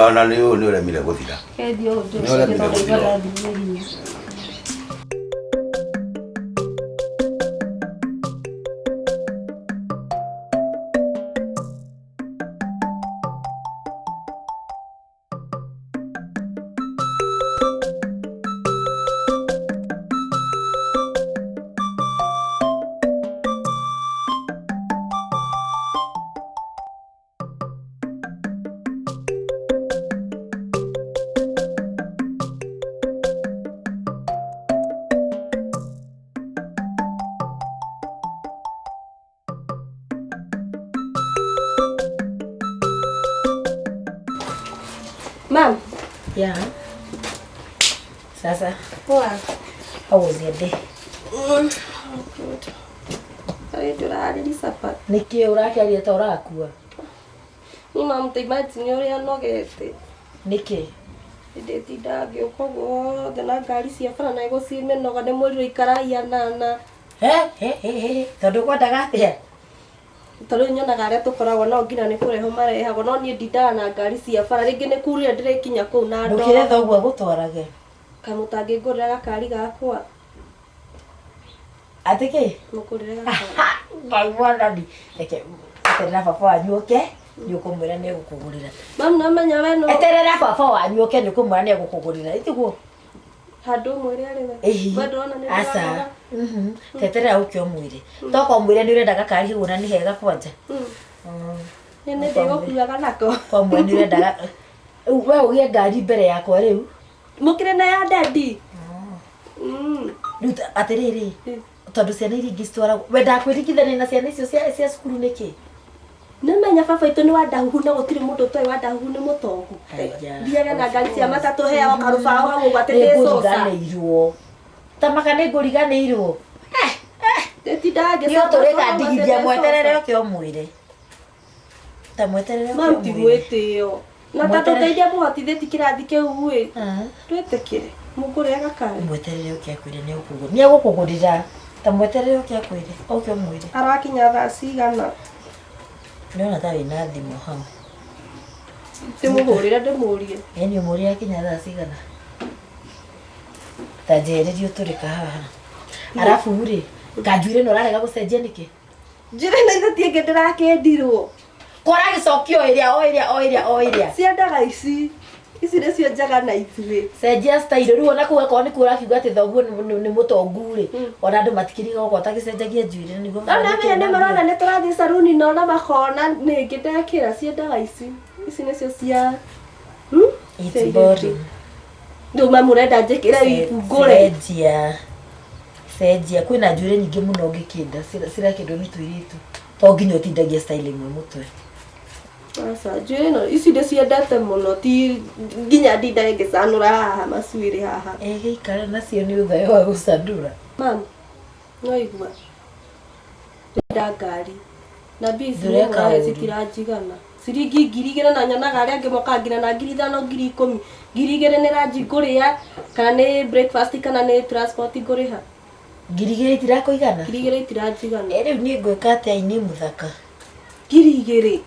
ona ni ule mile guthira kedio ndio Mom. Yeah. Sasa. Poa. How was your day? Good. Sorry, turarĩ sapa. Niki urakiaria ta urakua. Ni mom imagine ũrĩa nogete. Niki? Ndĩtinda ngĩũka guothe na ngari cia bara na igũcimenoga nĩ mũrirũ ikaraia nana. Tondũ kwendaga atĩa? Tondũ nyonaga arĩa tũkoragwo nao nginya nĩ kũreho marehagwo no niĩ ndindaga na ngari cia bara rĩngĩ nĩ kurire ndĩrĩkinya kũu na ndo. Ndũkĩretha ũguo gũtwarage. Kamũtangĩngũrĩra gakari gakwa. Atĩkĩ? Mũkũrĩre gakwa. Ngai mwathani. Reke eterera baba wanyu oke nĩ ũkũmwĩra nĩ egũkũgũrĩra. Mam namenya we no. Eterera baba wanyu oke nĩ ũkũmwĩra nĩ egũkũgũrĩra. Ĩtiguo? Handũ mwĩre arĩ we. We ndona nĩ asa. Teterera ũke ũmwĩre. Toka ũmwĩre nĩ ũrenda gakari hau na nĩ hega kwanja. Nĩ ndĩgũkuaga nako. Kwa mwe nĩ ũrenda we ũgĩe ngari mbere yakwa rĩu. Mũkĩrĩ na ya dadi. Rĩu atĩrĩrĩ. Tondũ ciana iria ingĩ citwaragwo we ndakwĩrigithania na ciana icio cia cukuru nĩkĩ? Nĩmenya baba itũ nĩ wa ndahuhu na gũtirĩ mũndũ ũtoĩ wa ndahuhu nĩ mũtongu. Thiaga na ngari cia matatũ heaga karũbaũ hau ũguo atĩ ndĩ coca. Nĩngũriganĩirwo. Tamaka nĩngũriganĩirwo. Ndĩtindaga ngĩcoka. Nĩ tũrĩkandigithia mweterere oke ũmwĩre. Ta mweterere oke ũmwĩre. Mamtigwĩtĩo. Na tatũteithia mũhotithĩti kĩrathi kĩu-ĩ. Twĩtĩkĩre. Mũkũrĩra gakari. Mweterere oke akwĩre nĩ egũkũgũrĩra. Nĩ egũkũgũrĩra. Ta mweterere oke akwĩre. Oke ũmwĩre. Arakinya thaa cigana? Nĩona ta wĩna thimũ hau. Ndĩmũhũrĩre ndĩmũrie. Yaani ũmũrie akinya thaa cigana. Ta njehererio tũrĩka haha. Arabu rĩ, kanjuire no rarega gũcenjia nĩkĩ? Njĩre na ithatie ngĩ ndĩrakĩndirwo. Kora gĩcokio o ĩrĩa. Ciendaga ici. Ici nĩcio njaga na ithuĩ. Cenjia style rĩu ona kũu akorwo nĩ kuo ũrakiuga atĩ thoguo nĩ mũtongu rĩ. Ona andũ matikĩriga gũkorwo ũtagĩcenjagia njuĩrĩ nĩguo. Ona menya nĩ marona nĩ tũrathiĩ saruni no na makona nĩngĩ ndekĩra ciendaga ici. Ici nĩcio cia It's boring. Ndio mama ũrenda njĩkĩre ngũre. Cenjia kwĩna njuĩrĩ nyingĩ mũno ũngĩkĩnda cirakĩndwo nĩ tũirĩtu. To nginya ũtindagia style ĩmwe mũtwe. Asa njuĩrĩ no ici ndĩciendete mũno ti nginya ndinda ngĩcanũra haha macuĩrĩ haha. Gĩikara nacio nĩ ũthayo wa gũcandũra. Mama no igua. Ndenda ngari. Na bici nĩ citiranjigana. ciringi 2,000 na nyonaga aria angi moka ngina na 5,000 10,000 2,000 ni ranji nguria kana ni breakfast kana ni transport nguriha 2,000 itirakuigana 2,000 itiranjigana riu ni ngwika atia ini muthaka 2,000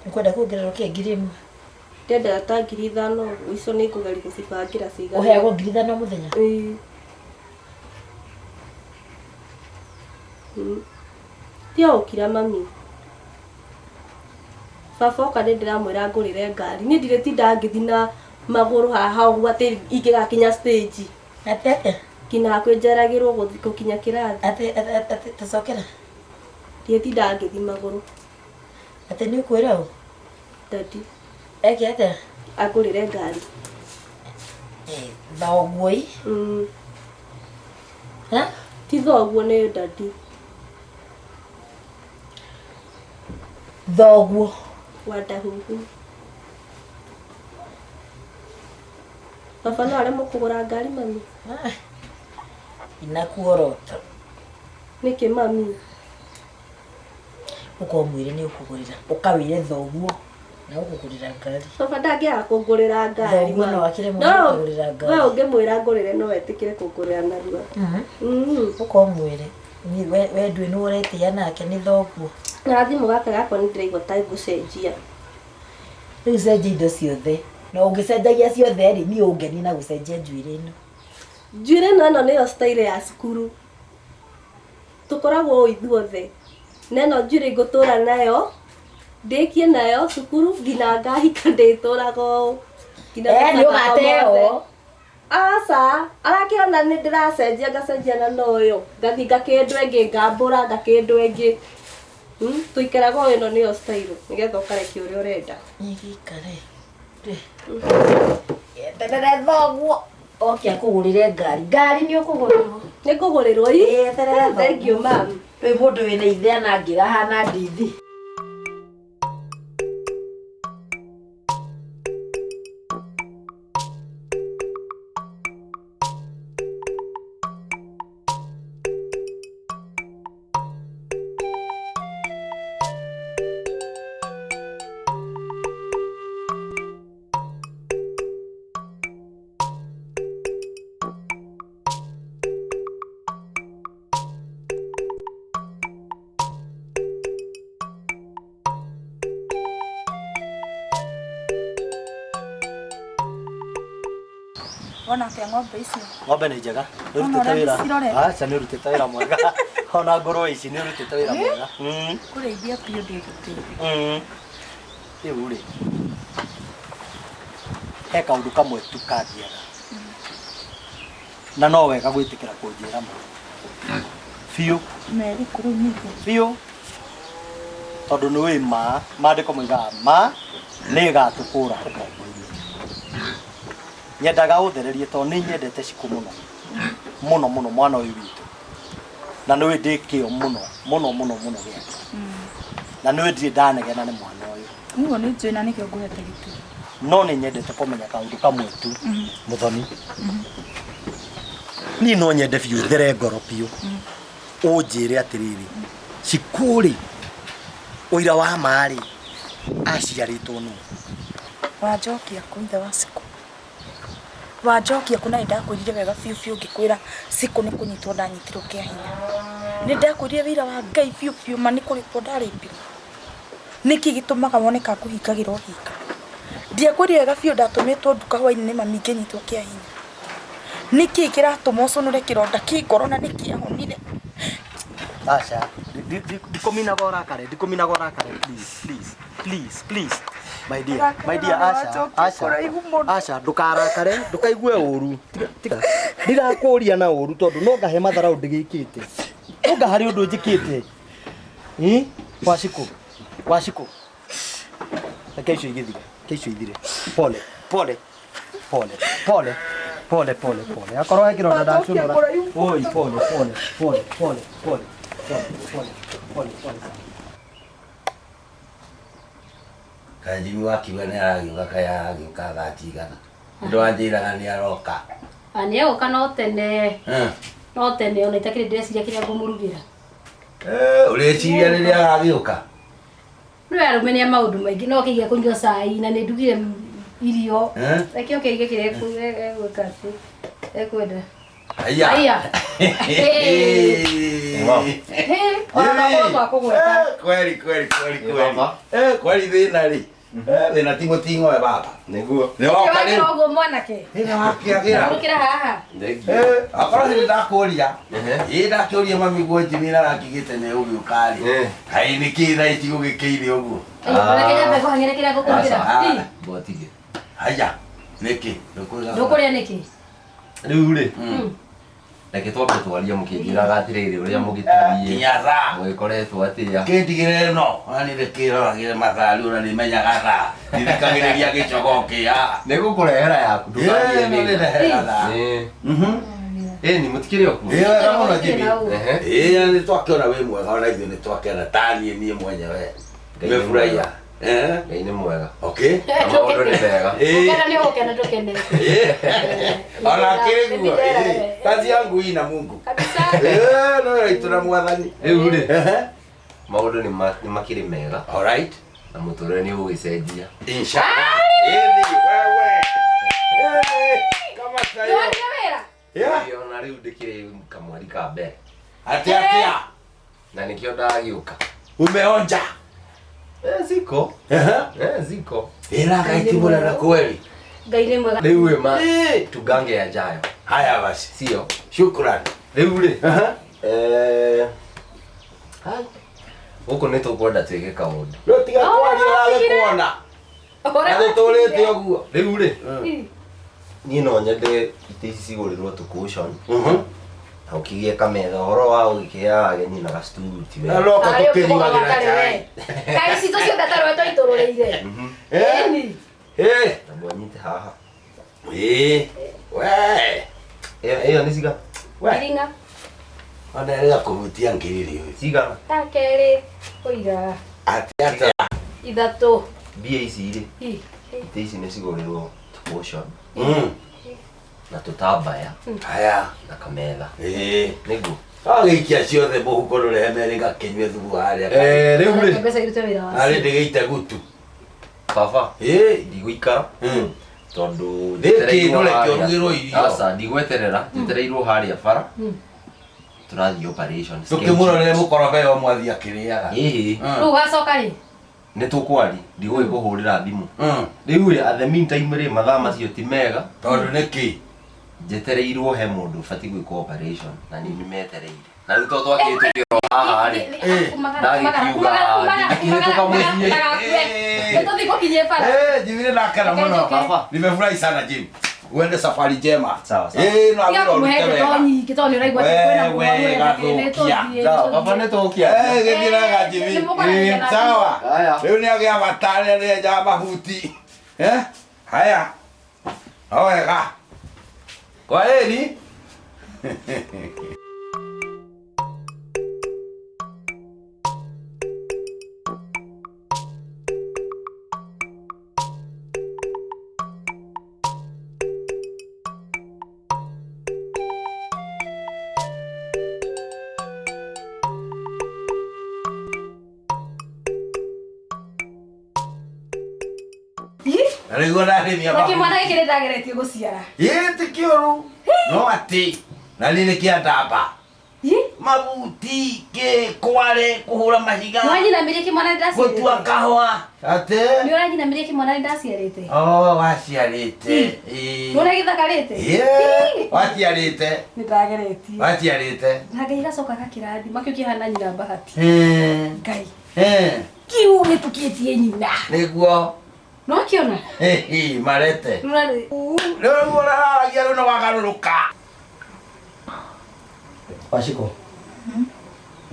ukwenda kuongerera kia 1,000 ndenda ta 5,000 icio ni ngugari gucibangira cigana uheagwo 5,000 muthenya tia ukira mami baba oka nĩ ndĩramwĩra ngũrĩre ngari niĩ ndirĩtinda ngĩthi na magũrũ haha ũguo atĩ ingĩgakinya stage atete kina kwĩnjeragĩrwo gũkinya kĩrathi atete tacokera ndiĩtinda ngĩthi magũrũ atĩ nĩ ũkwĩra ũ dadi eke atĩa agũrĩre ngari thoguo ti thoguo nĩ dadi thoguo wadahuhu baba no aremwo kũgũra ngari mami inakuorota nĩkĩ mami ũkomwĩre nĩ ũkũgũrĩra ũkawĩre thoguo na ũkũgũrĩra ngari baba ndangĩaga kũngũrĩra ngari thoguo no akĩremwo kũgũrĩra ngari we ũngĩmwĩra ngũrĩre no etĩkĩre kũngũrĩra narua ũkomwĩre we ndwĩ nĩ ũretĩa nake nĩ thoguo na thimũ gaka gakwa nĩ ndĩraigua ta ngũcenjia rĩu cenjia indo ciothe na ũngĩcenjagia ciothe rĩ niĩ ũngeni na gũcenjia njuĩrĩ ĩno njuĩrĩ ĩno nĩyo style ya cukuru tũkoragwo ithuothe na ĩno njuĩrĩ ngũtũra nayo ndĩkie nayo cukuru nginya ngahika ndĩtũraga ũũ nĩ ũgateo aca arakĩona nĩ ndĩracenjia ngacenjia na noyo ngathi ngakĩndũ ĩngĩ ngambũra ngakĩndũ ĩngĩ tuikaraga ĩno nĩyo style nĩgetha ũkarekia ũrĩa ũrenda gĩikare eterere thoguo oke akũgũrĩre ngari nĩ ũkũgũrĩrwo nĩ ngũgũrĩrwo eterere thank you ma'am rĩu mũndũ wĩna ithe anangĩra hana ndithi Ona kia ng'ombe ici. Ng'ombe nĩ njega. Nĩ rutĩte wĩra. Aca nĩ rutĩte wĩra mwega. Ona ngũrwe ici nĩ rutĩte wĩra mwega. Kũrĩithia biũ ndĩgũteithia. Rĩu rĩ. He kaũndũ kamwe tu kangĩaga. Na no wega gwĩtĩkĩra kũnjĩra ma. Biũ. Meri kũrũ nyingĩ. Biũ. Tondũ nĩ wĩ ma, maandĩko moigaga ma nĩ ĩgatũkũra ũkombo-inĩ. Nyendaga ũthererie tondũ nĩ nyendete cikũ mũno mũno mũno mwana ũyũ witũ na nĩ wĩ ndĩkĩo mũno mũno mũno mũno gĩake na nĩ wĩ ndirĩ ndanegena nĩ mwana ũyũ nĩguo nĩ njũĩ na nĩkĩo ngũhete gĩtĩo no nĩ nyendete kũmenya kaũndũ kamwe tu Mũthoni niĩ no nyende biũ there ngoro biũ ũnjĩre atĩrĩrĩ cikũrĩ ũira wa marĩ aciarĩtwo nũ Wanjokia kũ ithe wa Cikũ Wanjokia kũ na ndakwĩrire wega biũ ngĩkwĩra Cikũ nĩ kũnyitwo ndanyitirwo kĩa hinya nĩ ndakwĩrire wĩra wa Ngai biũ ma nĩ kũrĩtwo ndarĩpirwo nĩkĩ gĩtũmaga woneka kũhingagĩrwo hinga ndiakwĩrire wega biũ ndatũmĩtwo nduka hwainĩ nĩ mami ngĩnyitwo kĩa hinya nĩkĩ kĩratũma ũcũnũre kĩronda kĩngoro na nĩkĩahonire Asha ndikominaga ũrakare please my dear Asha ndũkarakare ndũkaigue ũru tiga ndirakũria na ũru tondũ no ngahe mathara ndigĩkĩte no ngahari ũndũ njĩkĩte Wacikũ reke icio igĩthire pole akorwo wekĩronda ndacũnũra oi pole Kanjimi wakiuga nĩ aragiuga kaya agĩũka thaa cigana nĩ wanjĩraga nĩ aroka nĩ egũka no tene ona itakĩrĩ ndĩreciria kĩrĩa ngũmũrugĩra ũrĩciria rĩrĩa agagĩũka no arumenia maundu maingi no kigia kunywa cai na ni ndugire irio rekio kiige kire gwikati ekwenda aya kweli thina ri thina tingo baba niguo ni woka ri ogo mwanake ni wakiagira ukira haha akora ni ndakuria ndakuria mami gwo jimira rakigite ne ugi ukari hai ni kira iti ugikiire uguo Kenya mbego hangere kira gukumbira botige haya niki ndukuria niki riu ri reke twambe twaria mukinjiraga atiriri uria mugitariye kinyara mwikoretwo atia kindigire no ani rekiroragire mathari ura ni menyaga tha ndikagiriria gicogokia nigukurehera yaku ndukarie ni ni mutikire oku wega muno Jimmy ni twakiona we mwega ona ithuĩ ni twakena tanie nie mwenyewe nimefurahia Ngai ni mwega okay maundu ni mega ukena ni ukena tukendere ona kiriguo kazi yangu ina Mungu kabisa no ituna mwathani riu ri maundu ni makiri mega all right na muturire ni ugicenjia inshallah wewe kama sayo ona riu ndikire kamwari ka mbere atia na nikio ndagiuka umeonja ziko ziko ila kaitibula na kweli Ngai ni mwega riu ma tugange yajayo haya basi sio shukrani riu ri uko ni tukwenda twike kaundu no tiga kwaria kuona ate tolete oguo riu ri ni no nyende ite ici cigurirwo tukushon na ukigie kametha horo wa ugikia ageni na gasturu ti we loka tukinywagira chai kai sito cio tataro eto itororeire ni na mwanyite haha we iyo ni siga iringa ona ria kuhutia ngiriri siga takere oira ati ithatu bia ici ri ite ici ni cigurirwo tukushon na tutabaya haya na kametha nigu agikia ciothe muhuko rurehe gakinywe thubu haria riu ri pesa irute wira wa ari ndigeite gutu baba ndigũikara tondu ndiki ndore kiorugirwo irio asa ndigweterera njetereirwo haria bara turathi operation tukimurorere mukorobe o mwathi akiriaga ru gacoka ri ni tukwari ndigũi kuhurira thimu riu ri at the meantime ri mathaa macio ti mega tondu niki njetereirwo he mundu bati gwika operation na ni nimetereire na riu to twakitukirwo haha ri ndagĩkiuga mũciĩ eto thiko kinye bara jimire nakena muno nimefurahi sana Jim uende safari njema sawa sawa no agora muheke tonyi kitoni uraigwa kwena sawa baba ni tukia githiraga Jimmy sawa riu ni agia matare ni ja mahuti haya wega kwa heri Rigo na ni ya Waki mwana gikire ndageretie guciara. Yete kioru. No ati. Na nini kia ndamba. Mabuti ke kware kuhura mahiga. Mwanyi na miriki mwana ndaciarite. Gutua kahwa. Ate. Ni uranyi na miriki mwana ndaciarite. Oh, waciarite. Nuna githakarite. Waciarite. Nitageretie. Waciarite. Na ngai gacoka gakirathi makio kihana nyina bahati. Ngai. Kiu gitukitie nyina. Niguo. No kiona. Marete. Nurari. Leo ya no wagaruruka. Washiko.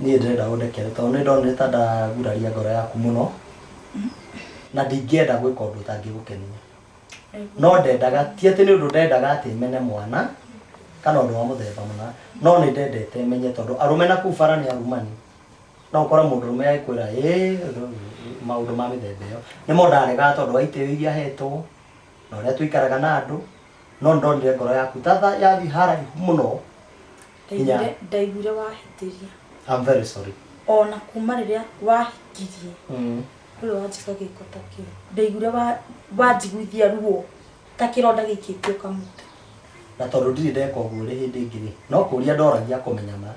Niĩ ndĩrenda ũndekere tondũ nĩ ndonete ndaguraria ngoro yaku mũno na ndingĩenda gwĩka ũndũ ũtangĩgũkenia. No ndendaga ti atĩ nĩ ũndũ ndendaga atĩ mene mwana kana ũndũ wa mũthemba mũna, no nĩ ndendete menye tondũ arũme na kũu bara nĩ arumani. No ũkore mũndũrũme agĩkwĩra maũndũ ma mĩthemba ĩyo nĩmo ndarega tondũ wa itĩo iria hetwo na ũrĩa tũikaraga na andũ, no ndonire ngoro yaku tatha yathi haraihu mũno. Ndaiguire wahĩtĩria. I'm very sorry. Ona kuma rĩrĩa wahikirie Ndũrĩ wanjĩka gĩko ta kĩu. Ndaiguire wanjiguithia ruo ta kĩronda gĩikĩtio kamũtĩ. Na tondũ ndirĩ ndeka ũguo rĩ hĩndĩ ĩngĩ rĩ, no kũria ndoragia kũmenya ma.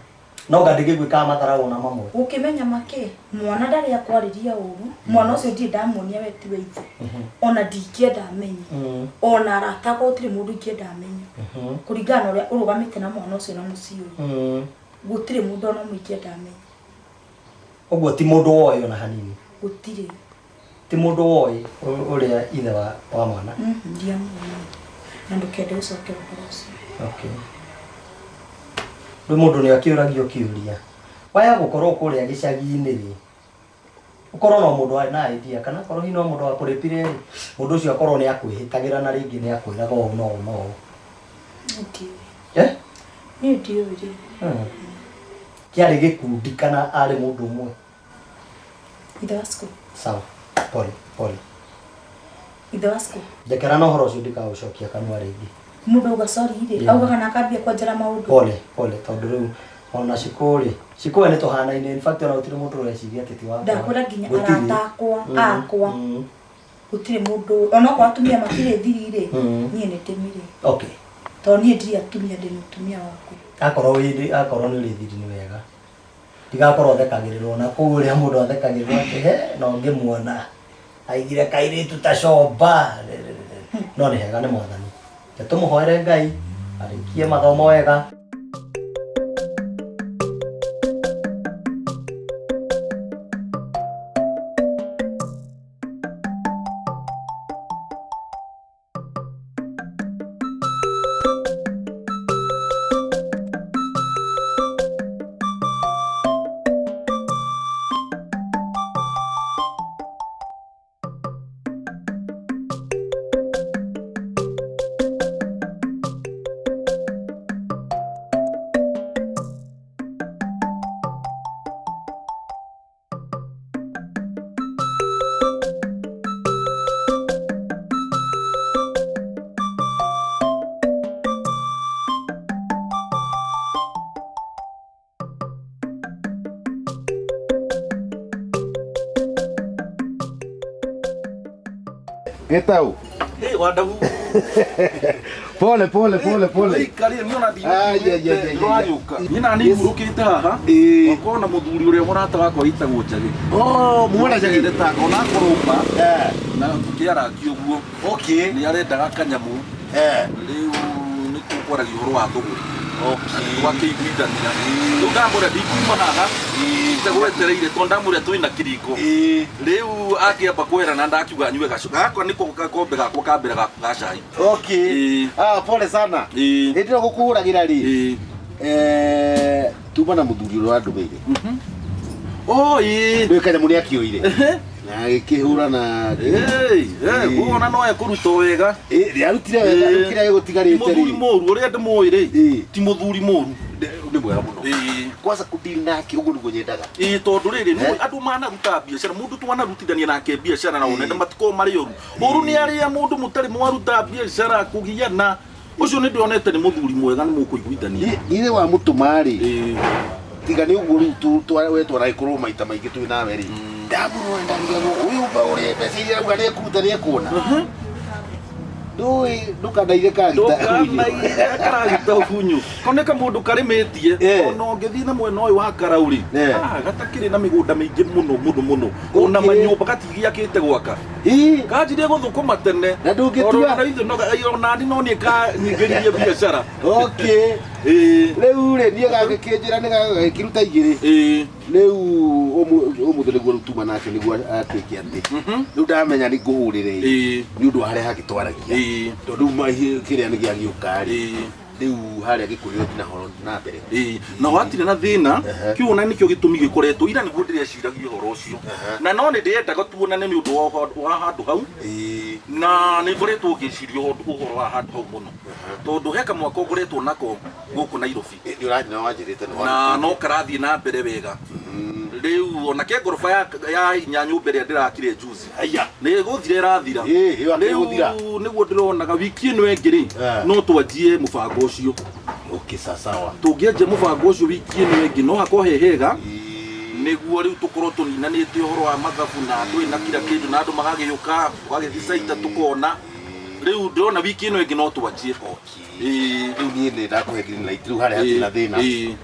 No ngandĩgĩgwĩkaga matharaũ na mamwe. Ũkĩmenya makĩ? Mwana ndarĩ akwarĩria ũru. Mwana ũcio ndirĩ ndamuonia we ti weitũ. Ona ndingĩenda amenye. Ona arataga gũtirĩ mũndũ ingĩenda amenye. Kũringana na ũrĩa ũrũgamĩte na mwana ũcio na mũciĩ ũyũ. Gũtirĩ mũndũ ona ũmwe ingĩenda amenye. Ũguo ti mũndũ woĩ ona hanini. Gũtirĩ. Ti mũndũ woĩ ũrĩa ithe wa mwana. Ndiamuonia. Na ndũkende ũcoke ũhoro ũcio. Okay. Rĩu mũndũ nĩ akĩũragio kĩũria. Waya gũkorwo kũrĩa gĩcagi-inĩ rĩ. Ũkorwo no mũndũ arĩ na idea kana korwo hihi no mũndũ wa kũrĩpire rĩ. Mũndũ ũcio akorwo nĩ akwĩhĩtagĩra na rĩngĩ nĩ akwĩraga ũũ no. Ndiũĩ. Niĩ ndiũĩ rĩ. Kĩarĩ gĩkundi kana arĩ mũndũ ũmwe? Ithe wa cukuru. Sawa. Pole. Ithe wa cukuru. Ndekera na ũhoro ũcio ndikagũcokia kanua rĩngĩ. Mũndũ auga sorry rĩ. Auga kana akambia kwanjĩra maũndũ. Pole tondũ rĩu ona Cikũrĩ. Cikũrĩ nĩ tũhanaine. In fact ona gũtirĩ mũndũ ũreciria atĩ ti wakwa. Ndakwĩra nginya arata akwa. Gũtirĩ mũndũ ona kwa atumia matirĩ thiri rĩ. Niĩ nĩ ndĩmire. Okay. Tondũ niĩ ndirĩ atumia ndĩ mũtumia waku. Akorwo nĩ ũrĩ thiri nĩ wega. Ndigakorwo thekagĩrĩrwo na kũu ũrĩa mũndũ athekagĩrĩrwo atĩ he no ngĩmuona aigire kairĩtu ta comba. No nĩ hega nĩ Mwathani. Tũmũhoere Ngai arĩkie mathomo wega. Getau. Wadagu. Pole. Kari niona ndi. Ayayayayayuka. Nina ni burukite haha. Wakona muthuri uria murata wakwa itagwo Njagi. Muona Njagi ta ona kurumba. Na tukiaragio guo. Okay. Ni arendaga kanyamu. Riu ni kukwaragia uhoro wa thuguri. Okay. Wakiiguithania. Riu ndamure ndikuma haha. Ndagwetereire to ndamure twina kiriko. Riu akiamba kwerana ndakiuga nyue gacuka gakwa niko gakombe gakwa kambere ga cai. Okay. Pole sana. Ndiro gukuhuragira ri. Tuma na muthuri ro andumeire. Ndio kanya muri akioire. Na gikihura na uona no ekuruto wega. Ri arutire wega kira gutigarite ri. Muthuri moru uria ndimwire. Ti muthuri moru. Ni mwega muno. Kwanza kudili nake uguo niguo nyendaga. Tondu riri andu manaruta biacara mundu twanarutithania nake biacara na one matiko mari yoru. Oru ni aria mundu mutari mwaruta biacara kugiana. Ucio ni ndionete ni muthuri mwega ni mukuiguithania. Ile wa mutumari. Tiga ni uguo tu we twaraikuru maita maingi twi nawe ri. Ndamurwa ndariga uyu ba uri message ya ngane kuruta ni kuona. Ndukandaire karagita hunyu koneka mundu karimetie ona ngithi na mwena uyu wa Karauri gatakiri na migunda mingi muno ona manyumba gatigiakite gwaka kanjire guthukuma tene na ndungitua na ithe ona ni no ni ka nyingiririe biacara. Okay. Riu ri nie gagikinjira ni gagikiruta igiri riu umuthuri guo rutuma nake niguo atwiki ati riu ndamenya ni nguhurire ni undu haria hagitwaragia tondu kiria ni giagiuka ri riu haria gikurio na horo na mbere na watire na thina kiuna nikio gitumi gikoretwo ira niguo ndireciragia horo ucio na no ni ndiendaga tuonane ni undu wa handu hau na ni ngoretwo ngicirio uhoro wa handu hau muno tondu heka mwako ngoretwo nako guku Nairobi ni urathi na wanjirite na no karathi na mbere wega riu ona ke ngorofa ya inya nyumba ria ndirakire juzi aya ni guthire rathira riu niguo ndironaga wiki ino engiri no twanjie mubango ucio. Okay, sawa. Tungienje mubango ucio wiki ino engi no hako hehega niguo riu tukorwo tuninanite uhoro wa mathabu na andu ina kila kindu na andu magagiyuka wagithicaita tukona riu ndona wiki ino ingi no twanjie riu nie ni ndakuhe green light riu haria hatina thina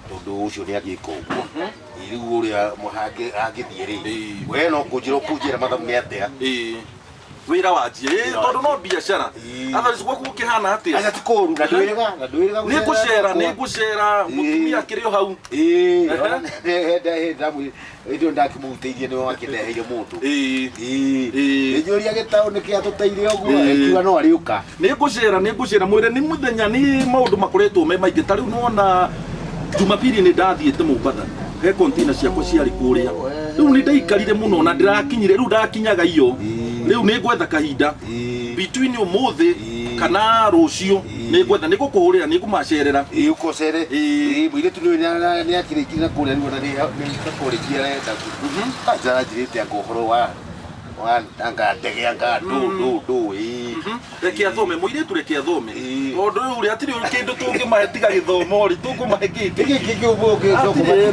tondu ucio ni agika uguo riu uria muhange angithie ri we no kunjira kunjira mathabu ni atia wira wanjie tondu no biashara athari gwaku gukihana atia aya tikoru na ndwiraga ni gucera mutumia kirio hau ndamu ndio ndakimuteirie ni wakireheire mundu njuria gitau ni kia tuteire uguo ekiwa no ariuka ni gucera mwire ni muthenya ni maundu makoretwo me maingi tariu nona Jumapili ni ndathiete Mombasa he container ciakwa ciari kuria riu ni ndaikarire muno na ndirakinyire riu ndakinyaga iyo riu ni gwetha kahinda between umuthi kana rucio ni gwetha ni gukuhurira ni kumacerera ukocere mwire tu ni akirikira kuria riu na ni kakurikia renda ajara jirite akohoro wa anga ndege anga do reke athome mwire tu reke athome tondu uri atiri kindu tungimahe tiga githomo ri tungumahe kiki ubuge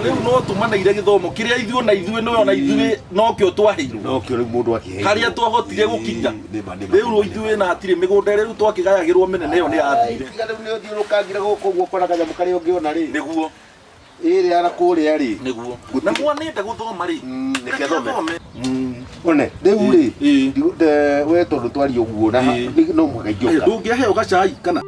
riu no tumaneire githomo kiria ithuo na ithuo no ithuo no kio twaheirwo no kio riu mundu akihe haria twahotire gukinya riu ithuo na atiri migunda riu twakigayagirwo menene yo ni athire riu ni uthiurukangira guku guo kona kanyamu karia ungiona ri niguo iri ara kuria ri niguo na mwanenda guthoma ri reke athome one riu ri we tondu twari uguo na no mugaingioka ndungiheo gacai kana